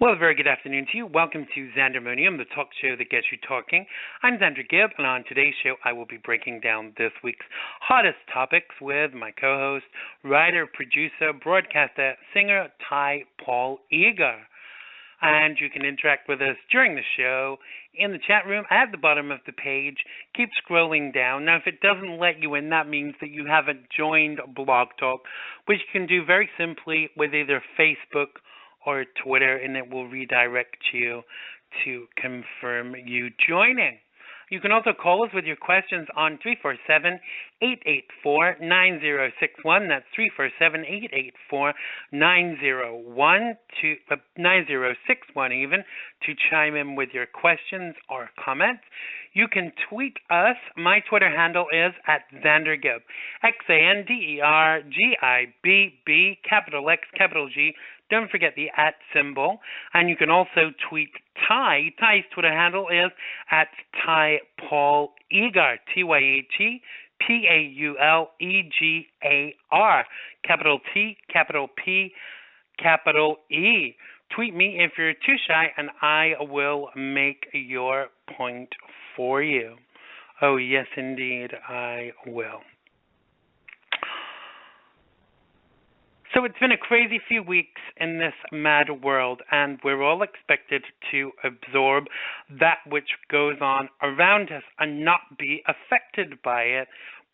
Well, a very good afternoon to you. Welcome to Xandermonium, the talk show that gets you talking. I'm Xander Gibb, and on today's show, I will be breaking down this week's hottest topics with my co-host, writer, producer, broadcaster, singer, Tyhe Egar. And you can interact with us during the show in the chat room at the bottom of the page. Keep scrolling down. Now, if it doesn't let you in, that means that you haven't joined Blog Talk, which you can do very simply with either Facebook or Twitter, and it will redirect you to confirm you joining. You can also call us with your questions on 347-884-9061. That's 347-884-9061 even, to chime in with your questions or comments. You can tweet us. My Twitter handle is @XanderGibb, XanderGibb, capital X, capital G. Don't forget the @ symbol. And you can also tweet Tyhe. Tyhe's Twitter handle is @TyhePaulEgar, TyhePaulegar, capital T, capital P, capital E. Tweet me if you're too shy, and I will make your point for you. Oh, yes, indeed, I will. So it's been a crazy few weeks in this mad world, and we're all expected to absorb that which goes on around us and not be affected by it,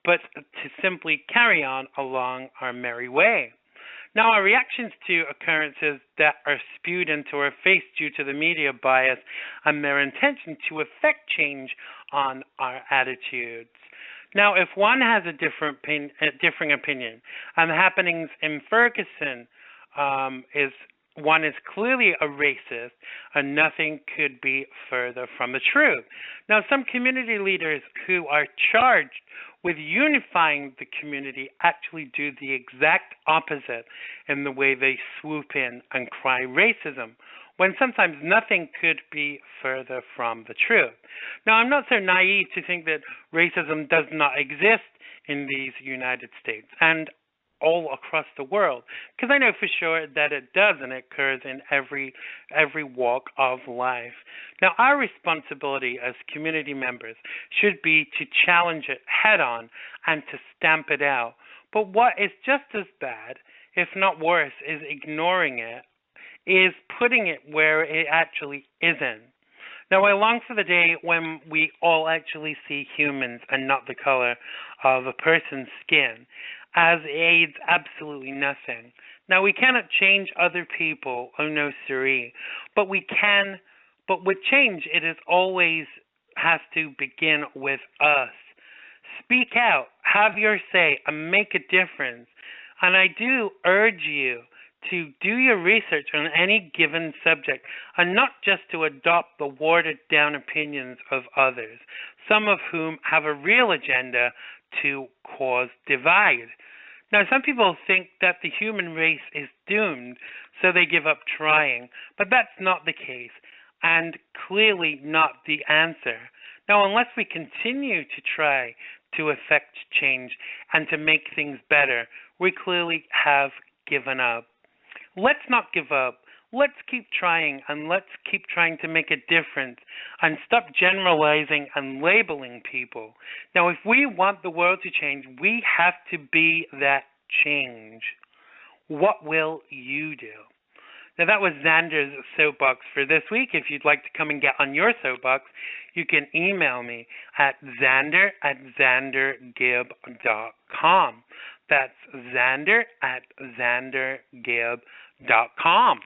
but to simply carry on along our merry way. Now, our reactions to occurrences that are spewed into our face due to the media bias and their intention to affect change on our attitudes. Now, if one has a differing opinion, and the happenings in Ferguson one is clearly a racist, and nothing could be further from the truth. Now, some community leaders who are charged with unifying the community actually do the exact opposite in the way they swoop in and cry racism, when sometimes nothing could be further from the truth. Now, I'm not so naive to think that racism does not exist in these United States and all across the world, because I know for sure that it does, and it occurs in every walk of life. Now, our responsibility as community members should be to challenge it head on and to stamp it out. But what is just as bad, if not worse, is ignoring it, is putting it where it actually isn't. Now, I long for the day when we all actually see humans and not the color of a person's skin, as aids absolutely nothing. Now, we cannot change other people, oh no siree, but we can, but with change, it is always has to begin with us. Speak out, have your say, and make a difference. And I do urge you to do your research on any given subject, and not just to adopt the watered-down opinions of others, some of whom have a real agenda to cause divide. Now, some people think that the human race is doomed, so they give up trying, but that's not the case, and clearly not the answer. Now, unless we continue to try to effect change and to make things better, we clearly have given up. Let's not give up. Let's keep trying, and let's keep trying to make a difference and stop generalizing and labeling people. Now, if we want the world to change, we have to be that change. What will you do? Now, that was Xander's soapbox for this week. If you'd like to come and get on your soapbox, you can email me at xander@xandergibb.com. That's xander@xandergibb.com.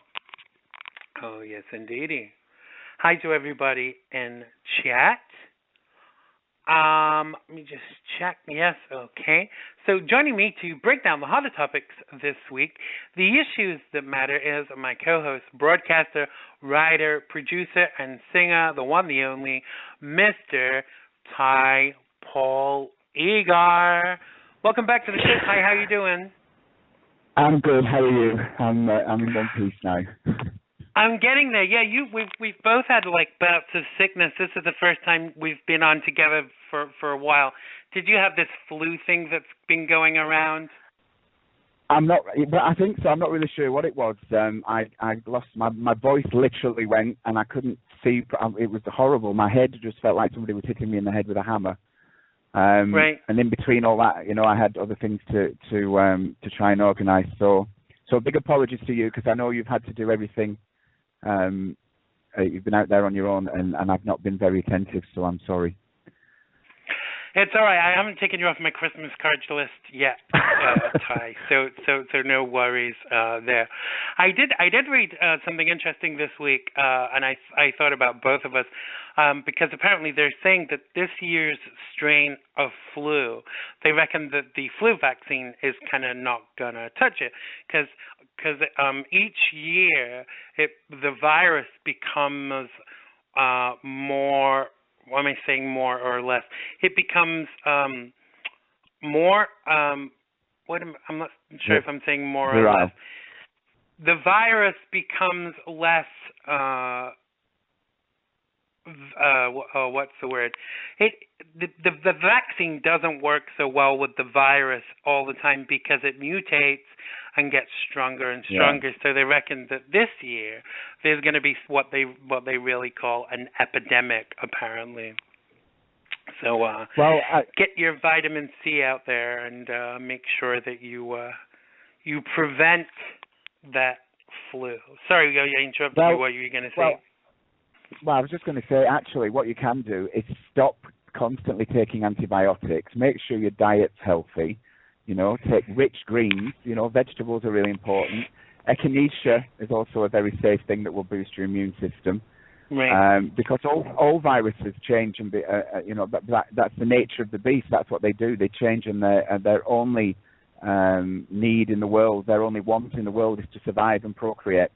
Oh, yes, indeedy. Hi to everybody in chat. Let me just check. Yes, okay. So joining me to break down the hotter topics this week, the issues that matter, is my co-host, broadcaster, writer, producer, and singer, the one, the only, Mr. Tyhe Egar. Welcome back to the show, Tyhe. How you doing? I'm good. How are you? I'm in one piece now. I'm getting there. Yeah, we've both had like bouts of sickness. This is the first time we've been on together for a while. Did you have this flu thing that's been going around? I'm not, but I think so. I'm not really sure what it was. I lost my voice. Literally went, and I couldn't see. It was horrible. My head just felt like somebody was hitting me in the head with a hammer. Right. And in between all that, I had other things to try and organise. So big apologies to you, because I know you've had to do everything. You've been out there on your own, and I've not been very attentive. So I'm sorry. It's all right. I haven't taken you off my Christmas card list yet, Ty. So no worries there. I did read something interesting this week, and I thought about both of us, because apparently they're saying that this year's strain of flu, they reckon that the flu vaccine is kind of not gonna touch it, because each year the virus becomes more. What am I saying, more or less? It becomes more. I'm not sure if I'm saying more or less. The virus becomes less. What's the word? The vaccine doesn't work so well with the virus all the time, because it mutates and gets stronger and stronger. Yeah. So they reckon that this year there's going to be what they really call an epidemic, apparently. So get your vitamin C out there and make sure that you prevent that flu. Sorry, I interrupted you. What were you going to say? Well, I was just going to say, actually, what you can do is stop constantly taking antibiotics. Make sure your diet's healthy. Take rich greens. Vegetables are really important. Echinacea is also a very safe thing that will boost your immune system. Right. Because all viruses change, and that's the nature of the beast. That's what they do. They change, and their only need in the world, their only want in the world, is to survive and procreate.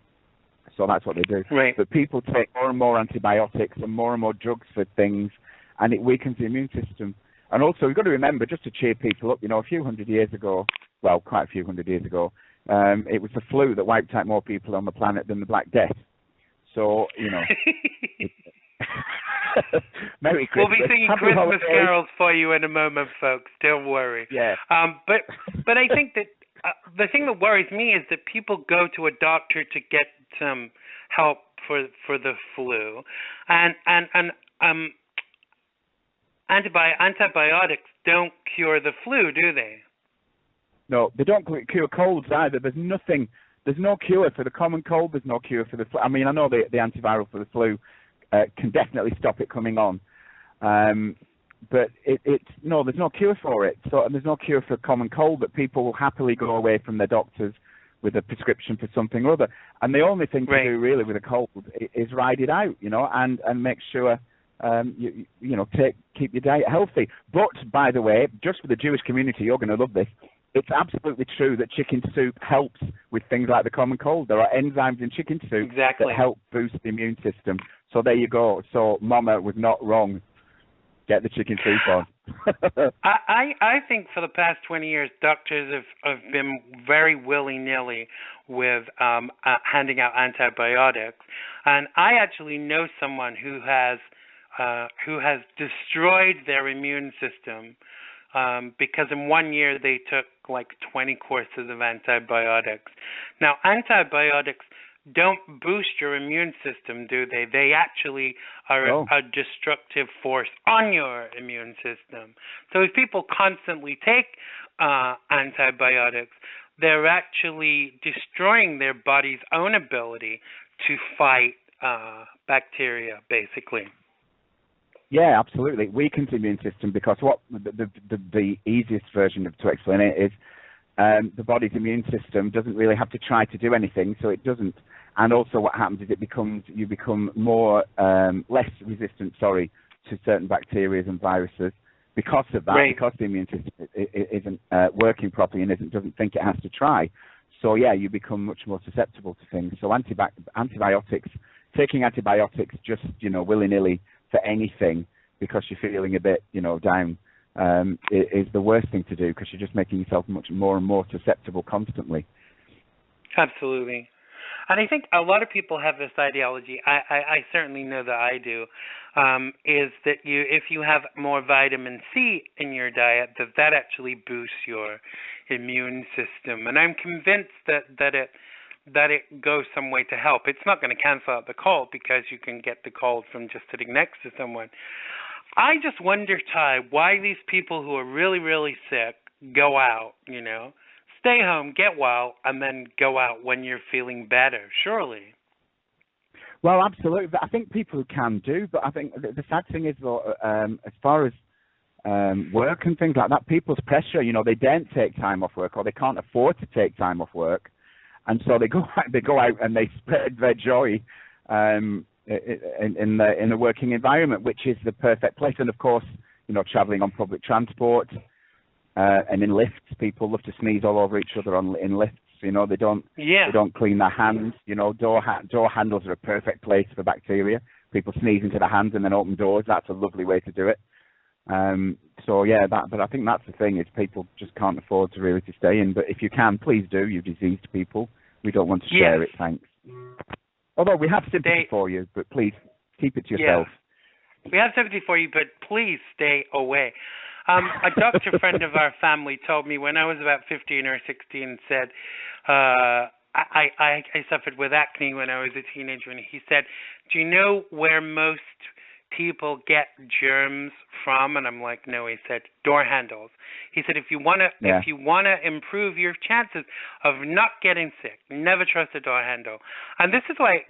So that's what they do. Right. But people take more and more antibiotics and more drugs for things, and it weakens the immune system. And also, we've got to remember, just to cheer people up, a few hundred years ago, well, quite a few hundred years ago, it was the flu that wiped out more people on the planet than the Black Death. So, Merry Christmas. We'll be singing Happy Christmas holidays. carols for you in a moment, folks. Don't worry. Yeah. But I think that the thing that worries me is that people go to a doctor to get some help for the flu, and antibiotics don't cure the flu, do they? No, they don't cure colds either. There's no cure for the common cold. There's no cure for the flu. I mean, I know the antiviral for the flu can definitely stop it coming on, but there's no cure for it. So, and there's no cure for common cold, that people will happily go away from their doctors with a prescription for something or other. And the only thing to do really with a cold is ride it out, and make sure keep your diet healthy. But by the way, just for the Jewish community, you're going to love this. It's absolutely true that chicken soup helps with things like the common cold. There are enzymes in chicken soup that help boost the immune system. So there you go. So Mama was not wrong. Get the chicken soup on. I think for the past 20 years, doctors have been very willy-nilly with handing out antibiotics. And I actually know someone who has destroyed their immune system because in 1 year they took like 20 courses of antibiotics. Now, antibiotics don't boost your immune system, do they? They actually are a destructive force on your immune system. So if people constantly take antibiotics, they're actually destroying their body's own ability to fight bacteria, basically. Yeah, absolutely. It weakens the immune system, because what the easiest version to explain it is the body's immune system doesn't really have to try to do anything, so it doesn't. And also what happens is you become less resistant, to certain bacteria and viruses because of that, because the immune system isn't working properly and doesn't think it has to try. So yeah, you become much more susceptible to things. So taking antibiotics just, willy-nilly for anything because you're feeling a bit, down, is the worst thing to do, because you're just making yourself much more and more susceptible constantly. Absolutely. And I think a lot of people have this ideology, I certainly know that I do, is that if you have more vitamin C in your diet, that actually boosts your immune system, and I'm convinced that it goes some way to help. It's not going to cancel out the cold because you can get the cold from just sitting next to someone. I just wonder, Ty, why these people who are really, really sick go out, stay home, get well, and then go out when you're feeling better, surely. Well, absolutely. I think people can do, but I think the sad thing is, though, as far as work and things like that, people's pressure, they don't take time off work or they can't afford to take time off work. And so they go out and they spread their joy in the working environment, which is the perfect place. And of course, traveling on public transport and in lifts, people love to sneeze all over each other in lifts. They don't clean their hands. Door handles are a perfect place for bacteria. People sneeze into their hands and then open doors. That's a lovely way to do it. But I think that's the thing, is people just can't afford to really to stay in. But if you can, please do, you diseased people. We don't want to share it, thanks. Although we have sympathy for you, but please keep it to yourself. We have sympathy for you, but please stay away. A doctor friend of our family told me when I was about 15 or 16, said, I suffered with acne when I was a teenager, and he said, do you know where most people get germs from? And I'm like, no. He said, door handles. He said, if you want to improve your chances of not getting sick, never trust a door handle. And this is why,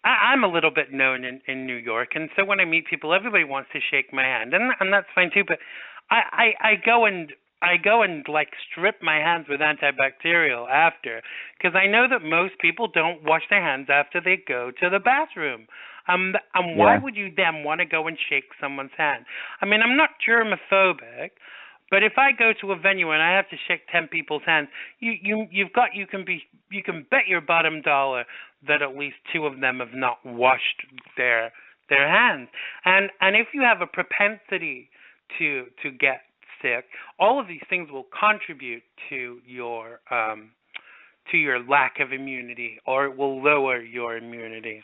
I'm a little bit known in New York, and so when I meet people, everybody wants to shake my hand, and that's fine too. But I go and like strip my hands with antibacterial after, because I know that most people don't wash their hands after they go to the bathroom. And why would you then want to go and shake someone's hand? I mean, I'm not germophobic, but if I go to a venue and I have to shake 10 people's hands, you can bet your bottom dollar that at least 2 of them have not washed their hands. And if you have a propensity to get sick, all of these things will contribute to your lack of immunity, or it will lower your immunity.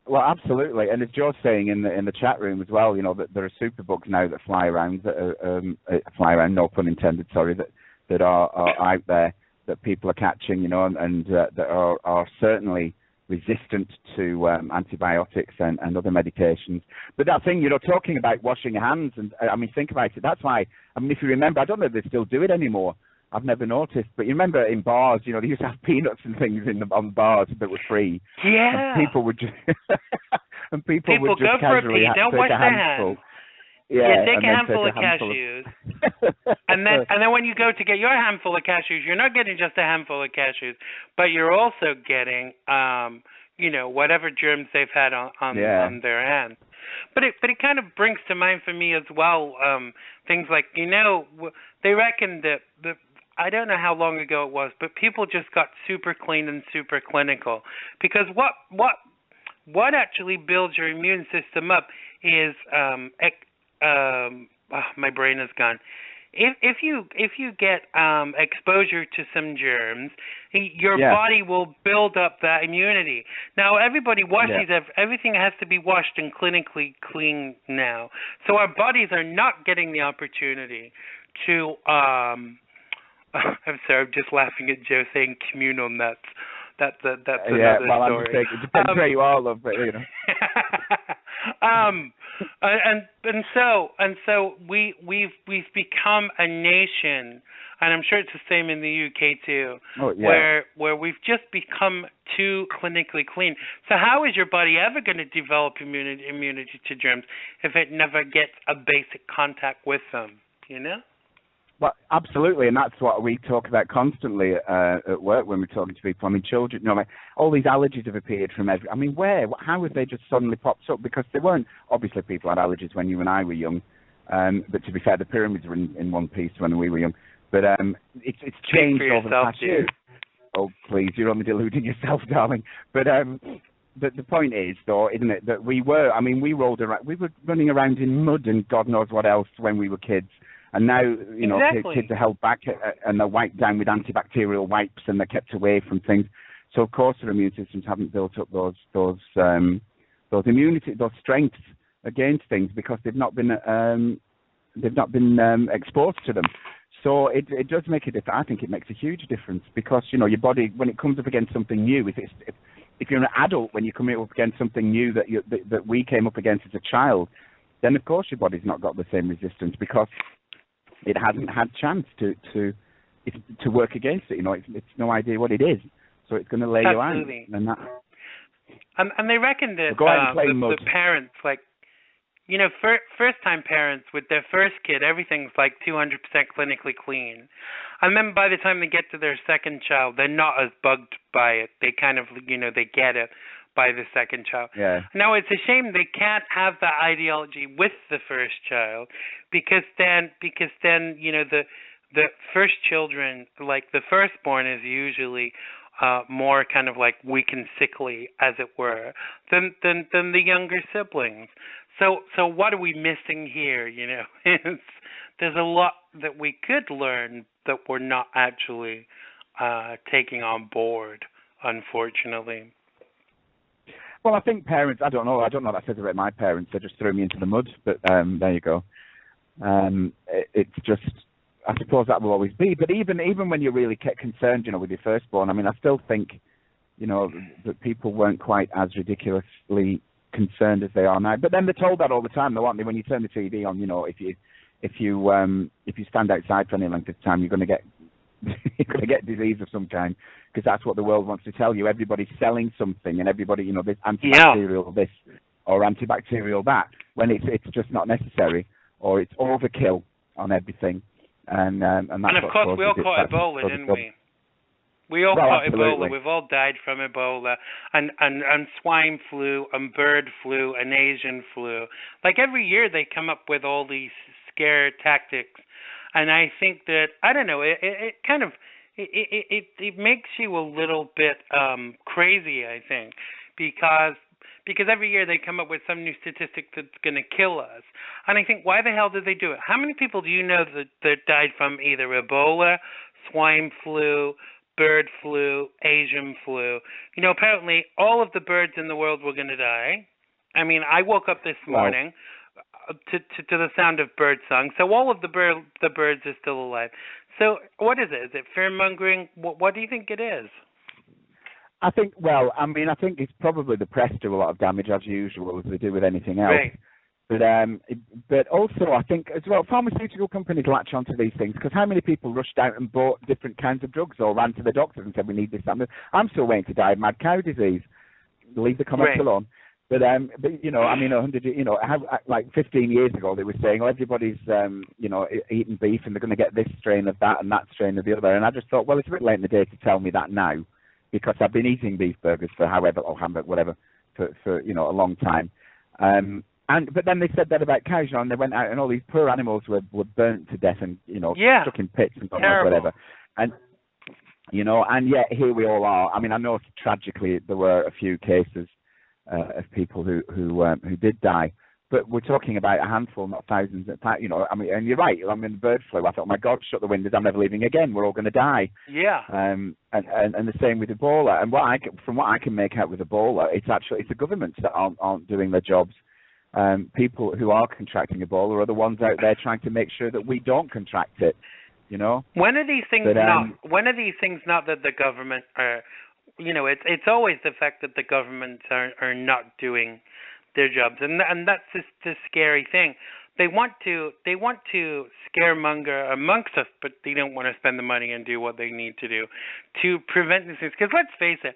Well, absolutely, and as Joe's saying in the chat room as well, that there are superbugs now that fly around, no pun intended, sorry, that are out there that people are catching, and that are certainly resistant to antibiotics and other medications. But that thing, talking about washing your hands, and think about it. That's why, if you remember, I don't know if they still do it anymore. I've never noticed, but you remember in bars, they used to have peanuts and things on bars that were free. Yeah. And people would just people would just go for a casually pee, don't wash their hands. Yeah, take a handful of cashews, and then when you go to get your handful of cashews, you're not getting just a handful of cashews, but you're also getting, whatever germs they've had on their hands. But it kind of brings to mind for me as well things like, they reckon that I don't know how long ago it was, but people just got super clean and super clinical, because what actually builds your immune system up is my brain is gone. If you get exposure to some germs, your body will build up that immunity. Now, everybody washes everything has to be washed and clinically clean now. So our bodies are not getting the opportunity to. I'm sorry, I'm just laughing at Joe saying communal nuts. That's another story. It depends where you are, love, but and so we've become a nation, and I'm sure it's the same in the UK too, where we've just become too clinically clean. So how is your body ever going to develop immunity to germs if it never gets a basic contact with them? Well, absolutely, and that's what we talk about constantly at work when we're talking to people. Children, all these allergies have appeared from where? How have they just suddenly popped up? Because they weren't, obviously people had allergies when you and I were young, but to be fair, the pyramids were in one piece when we were young. But it's changed over the past year. Oh, please, you're only deluding yourself, darling. But the point is, though, isn't it, that we were running around in mud and God knows what else when we were kids. And now, kids are held back and they're wiped down with antibacterial wipes and they're kept away from things. So, of course, their immune systems haven't built up those immunity, those strengths against things because they've not been exposed to them. So it does make a difference. I think it makes a huge difference because, your body, when it comes up against something new, if you're an adult, when you come up against something new that we came up against as a child, then of course your body's not got the same resistance because it hasn't had chance to work against it. It's no idea what it is, so it's going to lay you out. And they reckon that the parents, first-time parents with their first kid, everything's 200% clinically clean. And then by the time they get to their second child, they're not as bugged by it. They kind of, they get it by the second child. Yeah. Now, it's a shame they can't have that ideology with the first child because then the first children, the firstborn is usually more kind of weak and sickly, as it were, than the younger siblings. So what are we missing here? There's a lot that we could learn that we're not actually taking on board, unfortunately. Well, I think parents, I don't know what that says about my parents. They just threw me into the mud, but there you go. It's just, I suppose that will always be. But even when you really get concerned, with your firstborn, I still think, that people weren't quite as ridiculously concerned as they are now. But then they're told that all the time, though, aren't they? When you turn the TV on, if you stand outside for any length of time, you're going to get disease of some kind, because that's what the world wants to tell you. Everybody's selling something, and everybody, this antibacterial this or antibacterial that, when it's just not necessary, or it's overkill on everything. And that's of course, we all caught Ebola, didn't we? We all caught Ebola. We've all died from Ebola, and swine flu, and bird flu, and Asian flu. Every year they come up with all these scare tactics, and I think that, I don't know, it kind of it makes you a little bit crazy, I think, because every year they come up with some new statistic that's going to kill us. And I think, why the hell did they do it? How many people do you know that died from either Ebola, swine flu, bird flu, Asian flu? Apparently all of the birds in the world were going to die. I woke up this morning to the sound of bird song. So all of the birds are still alive. So what is it? Is it fear-mongering? What do you think it is? I think, I think it's probably the press do a lot of damage, as usual, as they do with anything else. Right. But also, I think, as well, pharmaceutical companies latch onto these things, because how many people rushed out and bought different kinds of drugs or ran to the doctors and said, we need this, that. I'm still waiting to die of mad cow disease. Leave the comments alone. But 15 years ago, they were saying, everybody's, eating beef and they're going to get this strain of that and that strain of the other. And I just thought, well, it's a bit late in the day to tell me that now, because I've been eating beef burgers for for a long time. But then they said that about cows, and they went out and all these poor animals were burnt to death and, stuck in pits and whatever. And, and yet here we all are. I know tragically there were a few cases of people who did die, but we're talking about a handful, not thousands. And you're right. Bird flu. I thought, oh my God, shut the windows. I'm never leaving again. We're all going to die. Yeah. And the same with Ebola. And from what I can make out with Ebola, it's the governments that aren't doing their jobs. People who are contracting Ebola are the ones out there trying to make sure that we don't contract it. When are these things When are these things not that the government are? It's always the fact that the governments are not doing their jobs, and that's just the scary thing. They want to scaremonger amongst us, but they don't want to spend the money and do what they need to do to prevent these things. Because let's face it,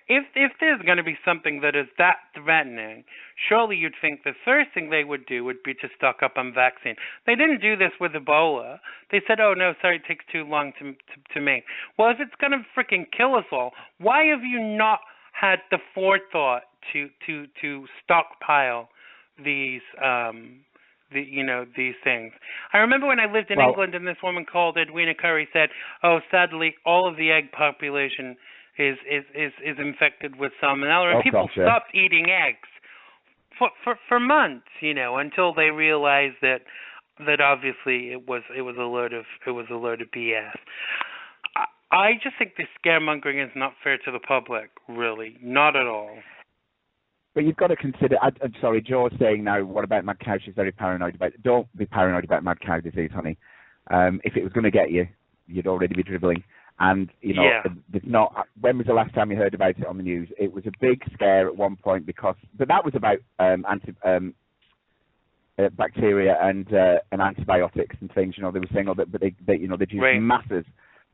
if there's going to be something that is that threatening, surely you'd think the first thing they would do would be to stock up on vaccine. They didn't do this with Ebola. They said, "Oh no, sorry, it takes too long to make." Well, if it's going to freaking kill us all, why have you not had the forethought to stockpile these these things? I remember when I lived in England, and this woman called Edwina Curry said, "Oh, sadly, all of the egg population is infected with salmonella," and people stopped eating eggs for months, until they realized that obviously it was a load of BS. I just think this scaremongering is not fair to the public, really, not at all. But you've got to consider, I'm sorry, Joe's saying now, what about mad cow? She's very paranoid about it. Don't be paranoid about mad cow disease, honey. If it was going to get you, you'd already be dribbling. And, Yeah. there's not. When was the last time you heard about it on the news? It was a big scare at one point but that was about bacteria and antibiotics and things. They were saying, but they'd used Right. masses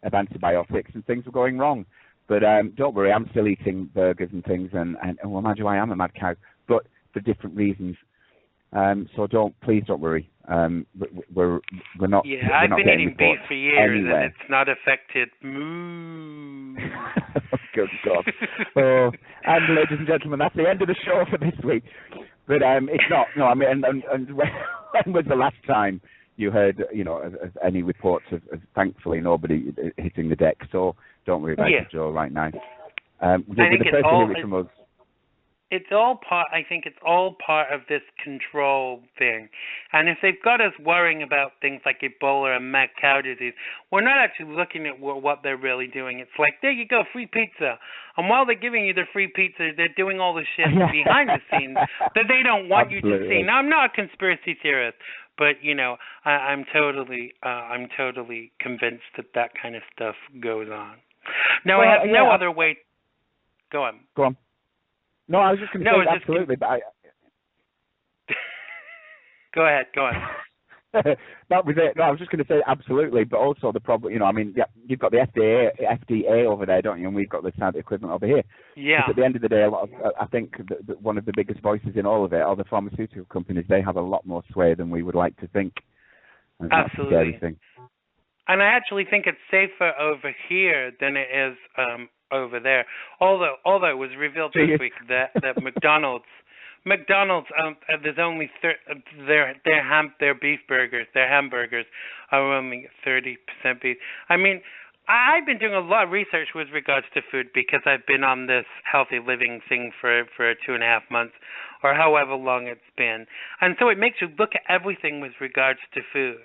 of antibiotics and things were going wrong. But don't worry, I'm still eating burgers and things, and well, mind you, I am a mad cow, but for different reasons. So please don't worry. We're not. Yeah, we're I've not been getting eating beef reports for years, anywhere. and it's not affected. Moo. Good God. Oh, and ladies and gentlemen, that's the end of the show for this week. But it's not. No, I mean, and when was the last time you heard, of any reports of thankfully nobody hitting the deck? So don't worry about it, Joe, right now. I think the first to hear it from us. It's all part. I think it's all part of this control thing. And if they've got us worrying about things like Ebola and mad cow disease, we're not actually looking at what they're really doing. It's like, there you go, free pizza. And while they're giving you the free pizza, they're doing all the shit behind the scenes that they don't want you to see. Now, I'm not a conspiracy theorist, but I'm totally convinced that kind of stuff goes on. Now, I have no other way. Go on. Go on. No, I was just going to say absolutely, but Go ahead. That was it. No, I was just going to say absolutely, but also the problem, you've got the FDA over there, don't you? And we've got the sound equivalent over here. Yeah. But at the end of the day, I think that one of the biggest voices in all of it are the pharmaceutical companies. They have a lot more sway than we would like to think. And absolutely. That's a scary thing. And I actually think it's safer over here than it is over there. Although it was revealed this week that McDonald's, there's only their beef burgers, their hamburgers are only 30% beef. I mean, I've been doing a lot of research with regards to food because I've been on this healthy living thing for 2.5 months or however long it's been. And so it makes you look at everything with regards to food.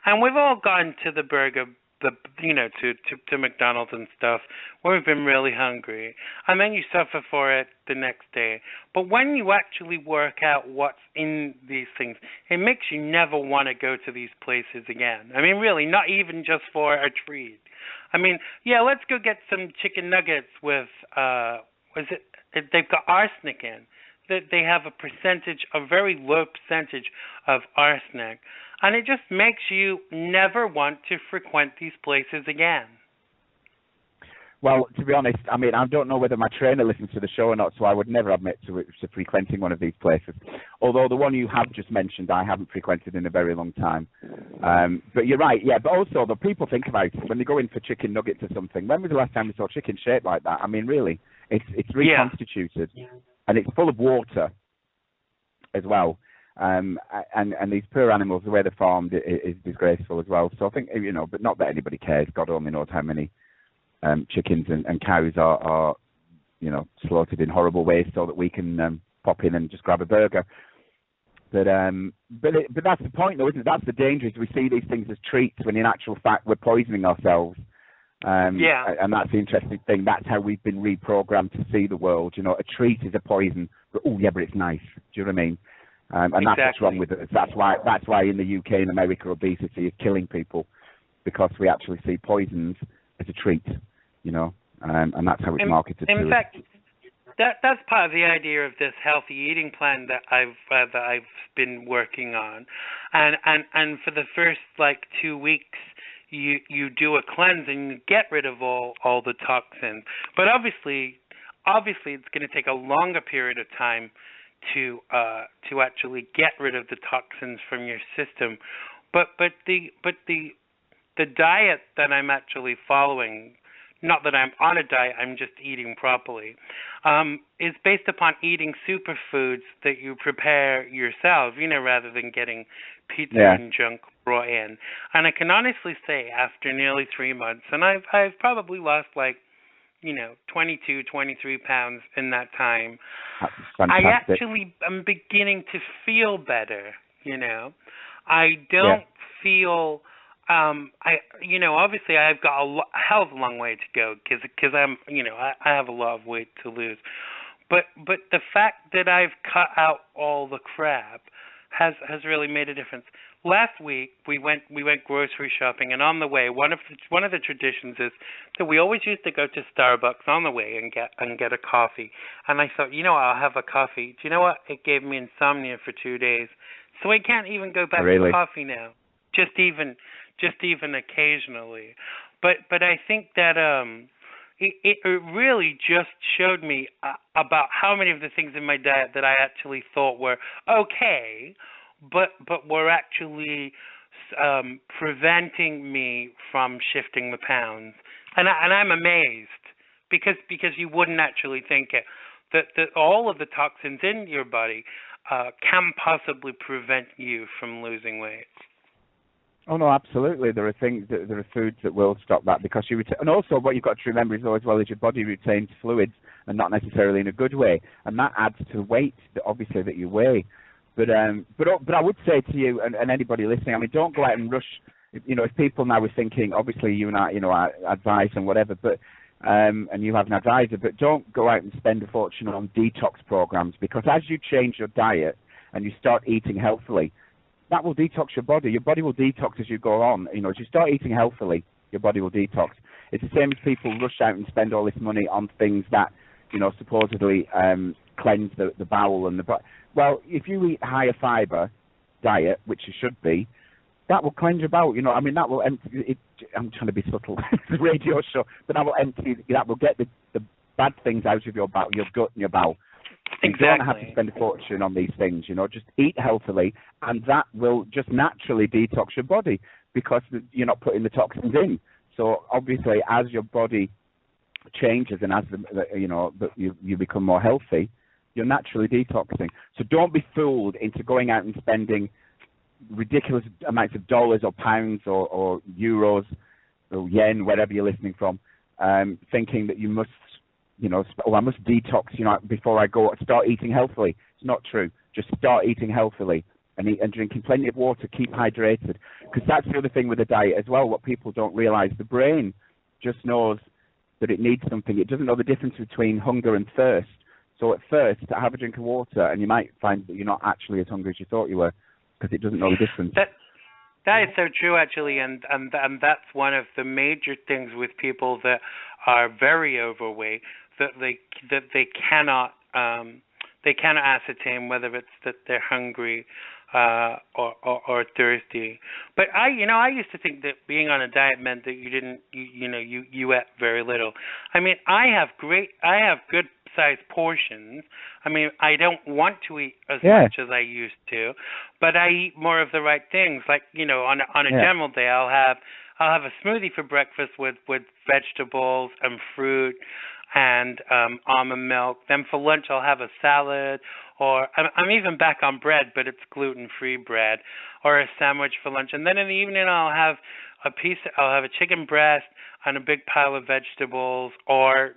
And we've all gone to the burger, to McDonald's and stuff where we've been really hungry. And then you suffer for it the next day. But when you actually work out what's in these things, it makes you never want to go to these places again. I mean, really, not even just for a treat. I mean, yeah, let's go get some chicken nuggets with, they've got arsenic in. They have a very low percentage of arsenic. And it just makes you never want to frequent these places again. Well, to be honest, I mean, I don't know whether my trainer listens to the show or not, so I would never admit to frequenting one of these places. Although the one you have just mentioned, I haven't frequented in a very long time. But you're right, yeah. But also, the people think about it when they go in for chicken nuggets or something. When was the last time we saw chicken shaped like that? I mean, really, it's reconstituted, and it's full of water as well. And these poor animals, the way they're farmed, is disgraceful as well. So I think, but not that anybody cares. God only knows how many chickens and cows are slaughtered in horrible ways so that we can pop in and just grab a burger. But that's the point, though, isn't it? That's the danger, is we see these things as treats when in actual fact we're poisoning ourselves. And that's the interesting thing. That's how we've been reprogrammed to see the world. A treat is a poison, but but it's nice. Do you know what I mean? And exactly. That's what's wrong with it. That's why in the UK and America obesity is killing people, because we actually see poisons as a treat, and that's how it's marketed to us. In fact, that's part of the idea of this healthy eating plan that I've been working on, and for the first 2 weeks you do a cleanse and you get rid of all the toxins, but obviously it's going to take a longer period of time to actually get rid of the toxins from your system, but the diet that I'm actually following, not that I'm on a diet, I'm just eating properly, is based upon eating superfoods that you prepare yourself, rather than getting pizza and junk brought in. And I can honestly say, after nearly 3 months, and I've probably lost 22, 23 pounds in that time. That's fantastic. I actually am beginning to feel better, I don't feel, obviously I've got a hell of a long way to go because I'm, I have a lot of weight to lose. But the fact that I've cut out all the crap has really made a difference. last week we went grocery shopping, and on the way, one of the traditions is that we always used to go to Starbucks on the way and get a coffee. And I thought, I'll have a coffee. Do you know what? It gave me insomnia for 2 days, so I can't even go back to coffee now. Just even occasionally. But I think that it really just showed me about how many of the things in my diet that I actually thought were okay, but were actually preventing me from shifting the pounds. And I'm amazed because you wouldn't actually think it, that all of the toxins in your body can possibly prevent you from losing weight. Oh no, absolutely. There are foods that will stop that because you retain, and also what you've got to remember is as well is your body retains fluids and not necessarily in a good way, and that adds to weight obviously that you weigh. But I would say to you and anybody listening, I mean, don't go out and rush. If people now are thinking, obviously you and I, our advice and whatever, but and you have an advisor, but don't go out and spend a fortune on detox programs, because as you change your diet and you start eating healthily, that will detox your body. Your body will detox as you go on. As you start eating healthily, your body will detox. It's the same as people rush out and spend all this money on things that, supposedly cleanse the bowel and the butt. Well, if you eat higher fiber diet, which you should be, that will cleanse your bowel. That will empty it. I'm trying to be subtle. It's a radio show, but that will get the bad things out of your bowel, your gut and your bowel. Exactly. You don't have to spend a fortune on these things, just eat healthily, and that will just naturally detox your body because you're not putting the toxins in. So obviously, as your body changes and as you become more healthy, you're naturally detoxing. So don't be fooled into going out and spending ridiculous amounts of dollars or pounds or euros or yen, wherever you're listening from, thinking that you must. I must detox, before I go start eating healthily. It's not true. Just start eating healthily and drinking plenty of water. Keep hydrated, because that's the other thing with the diet as well. What people don't realize, the brain just knows that it needs something. It doesn't know the difference between hunger and thirst. So at first, have a drink of water, and you might find that you're not actually as hungry as you thought you were, because it doesn't know the difference. That is so true, actually, and that's one of the major things with people that are very overweight, that they cannot ascertain whether it's that they're hungry or thirsty. But I used to think that being on a diet meant that you ate very little. I mean, I have good sized portions. I mean, I don't want to eat as much as I used to, but I eat more of the right things. Like, on a general day, I'll have a smoothie for breakfast with vegetables and fruit and almond milk. Then for lunch, I'll have a salad, or I'm even back on bread, but it's gluten-free bread, or a sandwich for lunch. And then in the evening, I'll have a chicken breast and a big pile of vegetables, or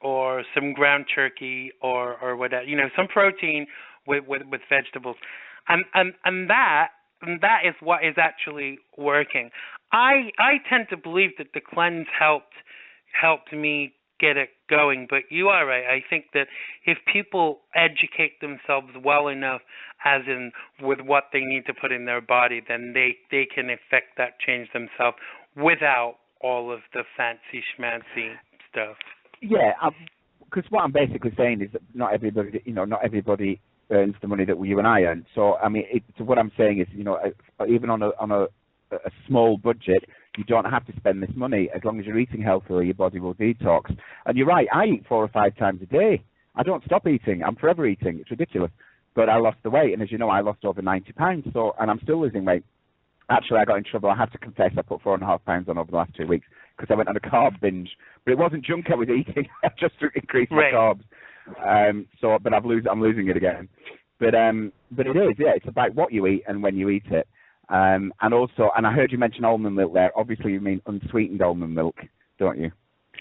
or some ground turkey, or whatever, some protein with vegetables, and that is what is actually working. I tend to believe that the cleanse helped me get it going, but you are right. I think that if people educate themselves well enough, as in with what they need to put in their body, then they can effect that change themselves without all of the fancy schmancy stuff. Yeah, because what I'm basically saying is that not everybody earns the money that you and I earn. So I mean, so what I'm saying is, even on a small budget, you don't have to spend this money. As long as you're eating healthily, your body will detox. And you're right, I eat 4 or 5 times a day. I don't stop eating. I'm forever eating. It's ridiculous. But I lost the weight, and as you know, I lost over 90 pounds. So, and I'm still losing weight. Actually, I got in trouble. I have to confess, I put 4.5 pounds on over the last 2 weeks because I went on a carb binge. But it wasn't junk I was eating. I just increased my carbs. But I'm losing it again. But it is, it's about what you eat and when you eat it. And I heard you mention almond milk there. Obviously, you mean unsweetened almond milk, don't you?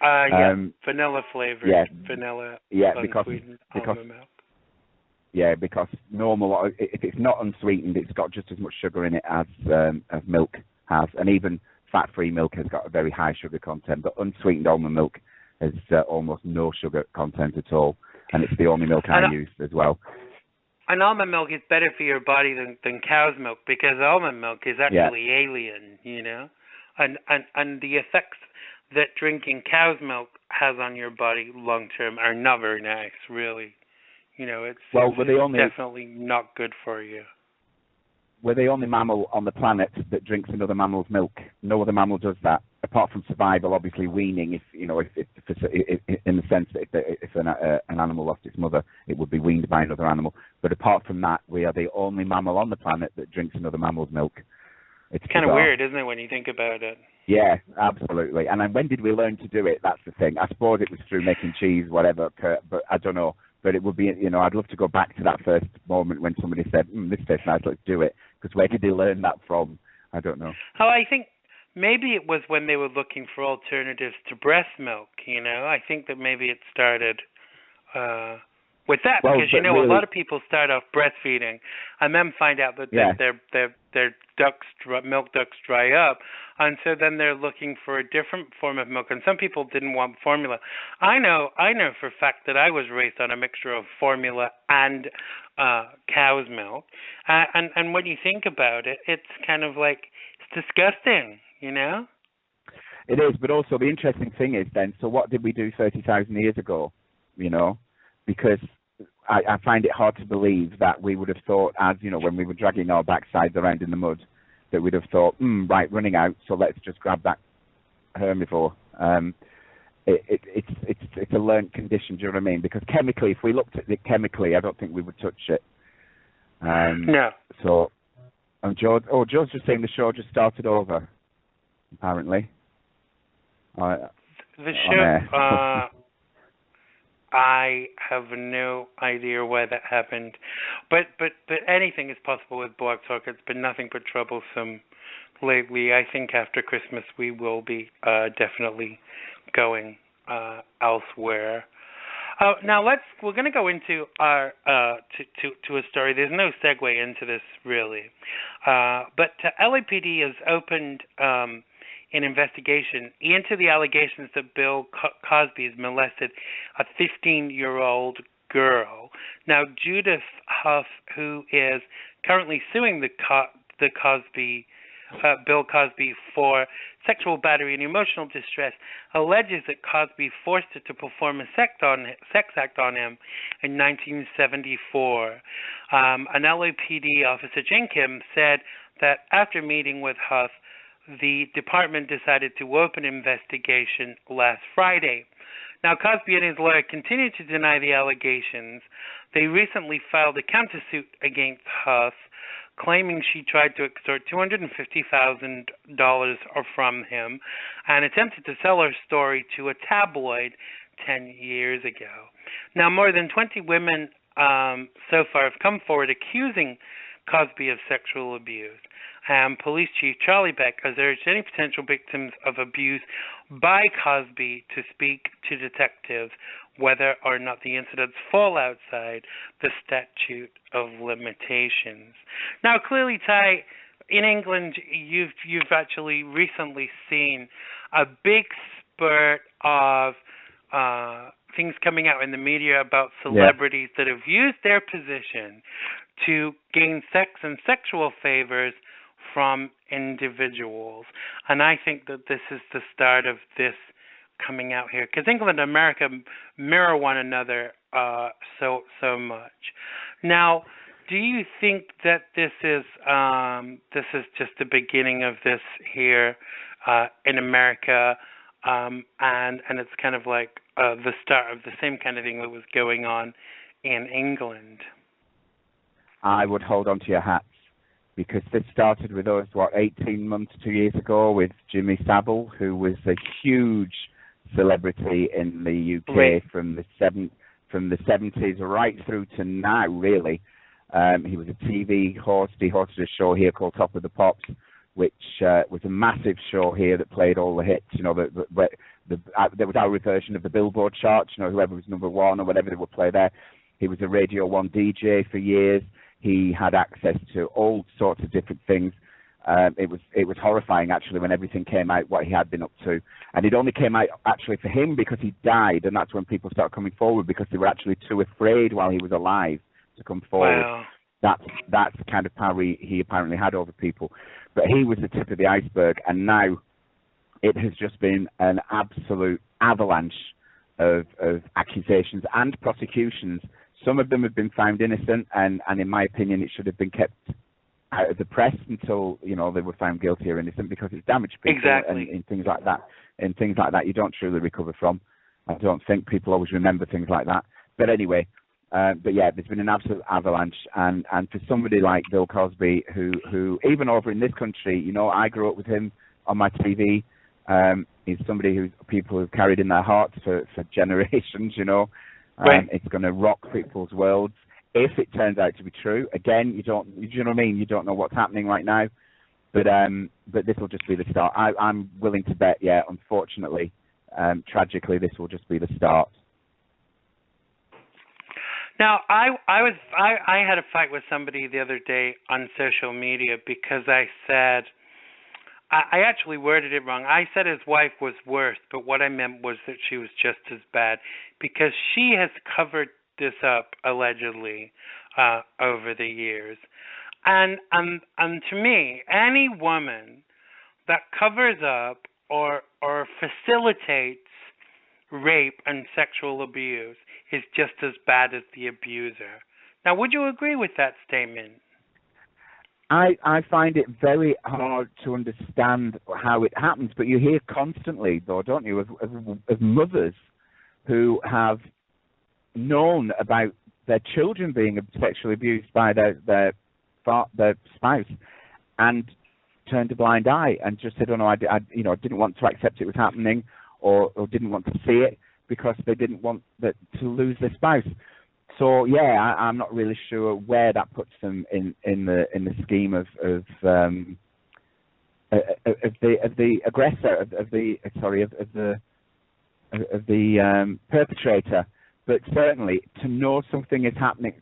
Vanilla flavored. Yeah. Vanilla. Yeah, unsweetened almond milk. Yeah, because normal, if it's not unsweetened, it's got just as much sugar in it as milk has, and even fat-free milk has got a very high sugar content. But unsweetened almond milk has almost no sugar content at all, and it's the only milk I use as well. And almond milk is better for your body than cow's milk because almond milk is actually alien, you know, and the effects that drinking cow's milk has on your body long term are not very nice, really. You know, it's definitely not good for you. We're the only mammal on the planet that drinks another mammal's milk. No other mammal does that, apart from survival, obviously weaning. If in the sense that if an animal lost its mother, it would be weaned by another animal. But apart from that, we are the only mammal on the planet that drinks another mammal's milk. It's kind of weird, isn't it, when you think about it? Yeah, absolutely. And then when did we learn to do it? That's the thing. I suppose it was through making cheese, whatever, but I don't know. But it would be, I'd love to go back to that first moment when somebody said, this tastes nice, let's do it. Because where did they learn that from? I don't know. Oh, I think maybe it was when they were looking for alternatives to breast milk, I think that maybe it started with that. Because, really, a lot of people start off breastfeeding and then find out that their milk ducts dry up. And so then they're looking for a different form of milk. And some people didn't want formula. I know for a fact that I was raised on a mixture of formula and cow's milk. And when you think about it, it's kind of like, it's disgusting, It is, but also the interesting thing is then, so what did we do 30,000 years ago, Because I find it hard to believe that we would have thought, as, when we were dragging our backsides around in the mud, that we'd have thought, right, running out, so let's just grab that herbivore. It's a learned condition, do you know what I mean? Because chemically, if we looked at it chemically, I don't think we would touch it. No. So, and George just saying the show just started over, apparently. The show, I have no idea why that happened, but anything is possible with Blog Talk. It's been nothing but troublesome lately. I think after Christmas we will be definitely going elsewhere. Now we're going to go into our to a story. There's no segue into this really, but LAPD has opened an investigation into the allegations that Bill Cosby has molested a 15-year-old girl. Now, Judith Huff, who is currently suing the Bill Cosby for sexual battery and emotional distress, alleges that Cosby forced her to perform a sex act on him in 1974. An LAPD officer, Jane Kim, said that after meeting with Huff, the department decided to open an investigation last Friday. Now, Cosby and his lawyer continue to deny the allegations. They recently filed a countersuit against Huff, claiming she tried to extort $250,000 from him and attempted to sell her story to a tabloid 10 years ago. Now, more than 20 women so far have come forward accusing Cosby of sexual abuse. Police Chief Charlie Beck has urged any potential victims of abuse by Cosby to speak to detectives whether or not the incidents fall outside the statute of limitations. Now, clearly, Tyhe, in England, you've actually recently seen a big spurt of things coming out in the media about celebrities that have used their position to gain sex and sexual favors from individuals. And I think that this is the start of this coming out here, because England and America mirror one another so much. Now, do you think that this is just the beginning of this here in America, and it's kind of like the start of the same kind of thing that was going on in England? I would hold on to your hats, because this started with us, 18 months, 2 years ago, with Jimmy Savile, who was a huge celebrity in the UK from the 70s right through to now, really. He was a TV host. He hosted a show here called Top of the Pops, which was a massive show here that played all the hits. There was our version of the Billboard chart. Whoever was number one or whatever, they would play there. He was a Radio 1 DJ for years. He had access to all sorts of different things. It was horrifying, actually, when everything came out, what he had been up to. And it only came out, actually, for him because he died, and that's when people started coming forward, because they were actually too afraid while he was alive to come forward. Wow. That's the kind of power he apparently had over people. But he was the tip of the iceberg, and now it has just been an absolute avalanche of accusations and prosecutions. Some of them have been found innocent, and in my opinion, it should have been kept out of the press until they were found guilty or innocent, because it's damaged people. Exactly. And in things like that, you don't truly recover from. I don't think people always remember things like that. But anyway, but yeah, there's been an absolute avalanche, and for somebody like Bill Cosby, who even over in this country, I grew up with him on my TV. He's somebody who people have carried in their hearts for generations. Right. It's going to rock people's worlds if it turns out to be true. Again, you know what I mean? You don't know what's happening right now, but this will just be the start. I'm willing to bet, yeah, unfortunately, tragically, this will just be the start. Now, I had a fight with somebody the other day on social media because I said, I actually worded it wrong. I said his wife was worse, but what I meant was that she was just as bad, because she has covered this up allegedly over the years, and to me, any woman that covers up or facilitates rape and sexual abuse is just as bad as the abuser. Now, would you agree with that statement? I find it very hard to understand how it happens, but you hear constantly, though, don't you, of mothers who have known about their children being sexually abused by their spouse and turned a blind eye and just said, "Oh no, I didn't want to accept it was happening," or didn't want to see it because they didn't want to lose their spouse. So yeah, I'm not really sure where that puts them in the scheme of the aggressor, of the perpetrator. But certainly, to know something is happening,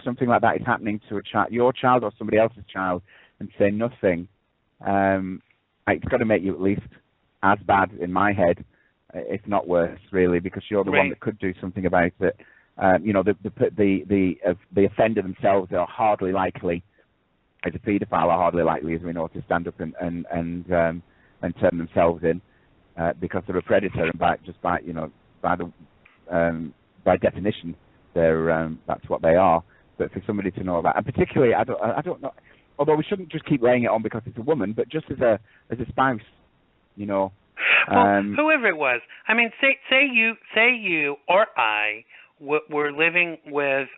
something like that is happening to your child or somebody else's child, and say nothing, it's got to make you at least as bad in my head, if not worse, really, because you're the one that could do something about it. The offender themselves are hardly likely, as a paedophile, are hardly likely, as we know, to stand up and turn themselves in, because they're a predator, and by definition, they're that's what they are. But for somebody to know that, and particularly, I don't know. Although we shouldn't just keep laying it on because it's a woman, but just as a spouse, Well, whoever it was, I mean, say you or I were living with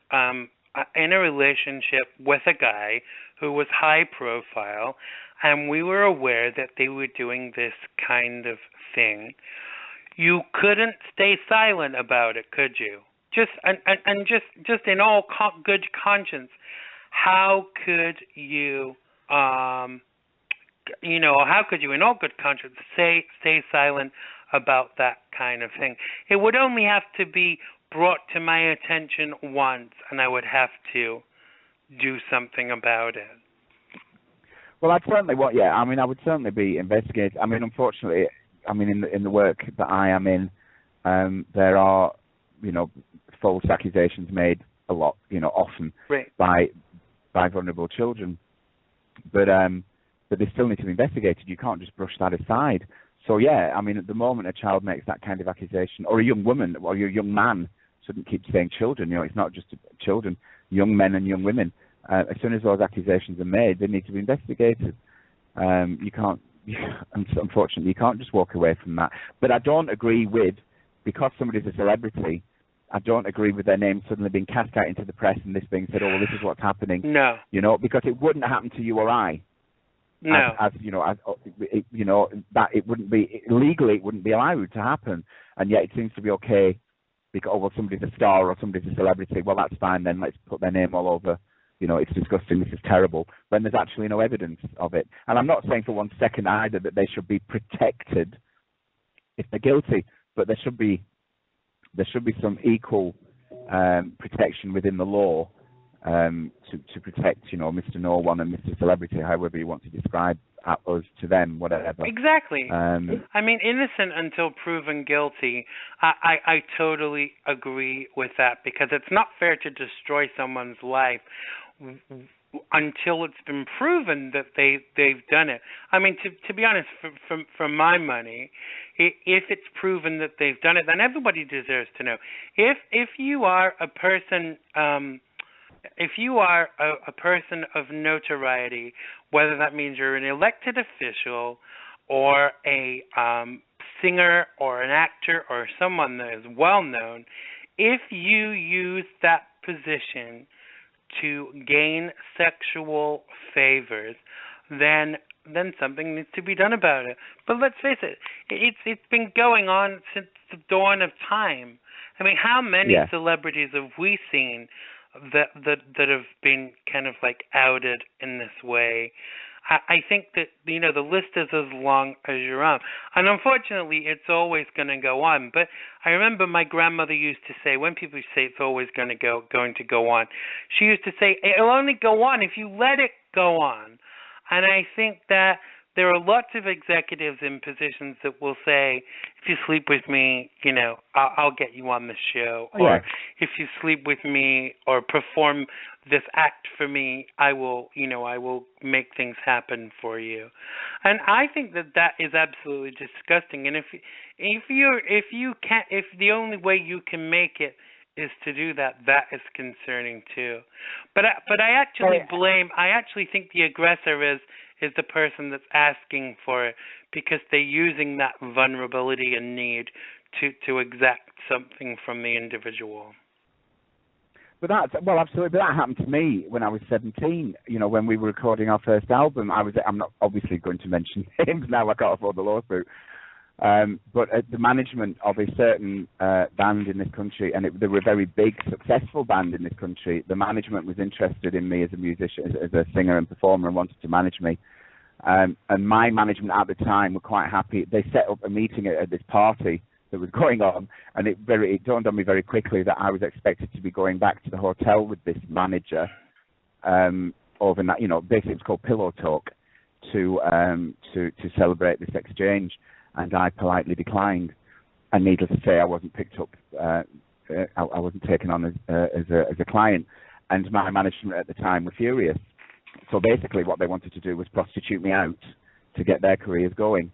in a relationship with a guy who was high profile, and we were aware that they were doing this kind of thing. You couldn't stay silent about it, could you? Just in all good conscience, how could you, how could you in all good conscience stay silent about that kind of thing? It would only have to be brought to my attention once, and I would have to do something about it. Well, I'd certainly I would certainly be investigating. I mean, unfortunately, in the work that I am in, there are, false accusations made a lot, often by vulnerable children, but they still need to be investigated. You can't just brush that aside. So yeah, I mean, at the moment a child makes that kind of accusation, or a young woman, or a young man, shouldn't keep saying children. It's not just children, young men and young women. As soon as those accusations are made, they need to be investigated. Unfortunately, you can't just walk away from that. But I don't agree with, because somebody's a celebrity, I don't agree with their name suddenly being cast out into the press and this being said, "Oh, well, this is what's happening." No. Because it wouldn't happen to you or I. No. That it wouldn't be legally, it wouldn't be allowed to happen, and yet it seems to be okay because somebody's a star or somebody's a celebrity. Well, that's fine then. Let's put their name all over. It's disgusting. This is terrible. When there's actually no evidence of it, and I'm not saying for one second either that they should be protected if they're guilty, but there should be some equal protection within the law to protect, Mr. No One and Mr. Celebrity, however you want to describe us to them, whatever. Exactly. I mean, innocent until proven guilty. I totally agree with that, because it's not fair to destroy someone's life until it's been proven that they've done it. I mean, to be honest, for my money, if it's proven that they've done it, then everybody deserves to know. If you are a person, if you are a person of notoriety, whether that means you're an elected official or a singer or an actor or someone that is well known, if you use that position to gain sexual favors, then something needs to be done about it. But let's face it, it's been going on since the dawn of time. I mean, how many celebrities have we seen that have been kind of like outed in this way? I think that, you know, the list is as long as your arm. And unfortunately, it's always going to go on. But I remember my grandmother used to say, when people say it's always going to go on, she used to say, it'll only go on if you let it go on. And I think that there are lots of executives in positions that will say, if you sleep with me, you know, I'll get you on the show. Or if you sleep with me or perform this act for me, I will make things happen for you. And I think that is absolutely disgusting. And if the only way you can make it is to do that, that is concerning too. But I actually think the aggressor is the person that's asking for it, because they're using that vulnerability and need to exact something from the individual. But absolutely. But that happened to me when I was 17. You know, when we were recording our first album, I'm not obviously going to mention names now. I can't afford the lawsuit. But the management of a certain band in this country, and they were a very big, successful band in this country, the management was interested in me as a musician, as a singer and performer, and wanted to manage me. And my management at the time were quite happy. They set up a meeting at this party that was going on, and it dawned on me very quickly that I was expected to be going back to the hotel with this manager overnight. You know, basically it's called pillow talk to celebrate this exchange. And I politely declined. And needless to say, I wasn't picked up. I wasn't taken on as a client. And my management at the time were furious. So basically, what they wanted to do was prostitute me out to get their careers going.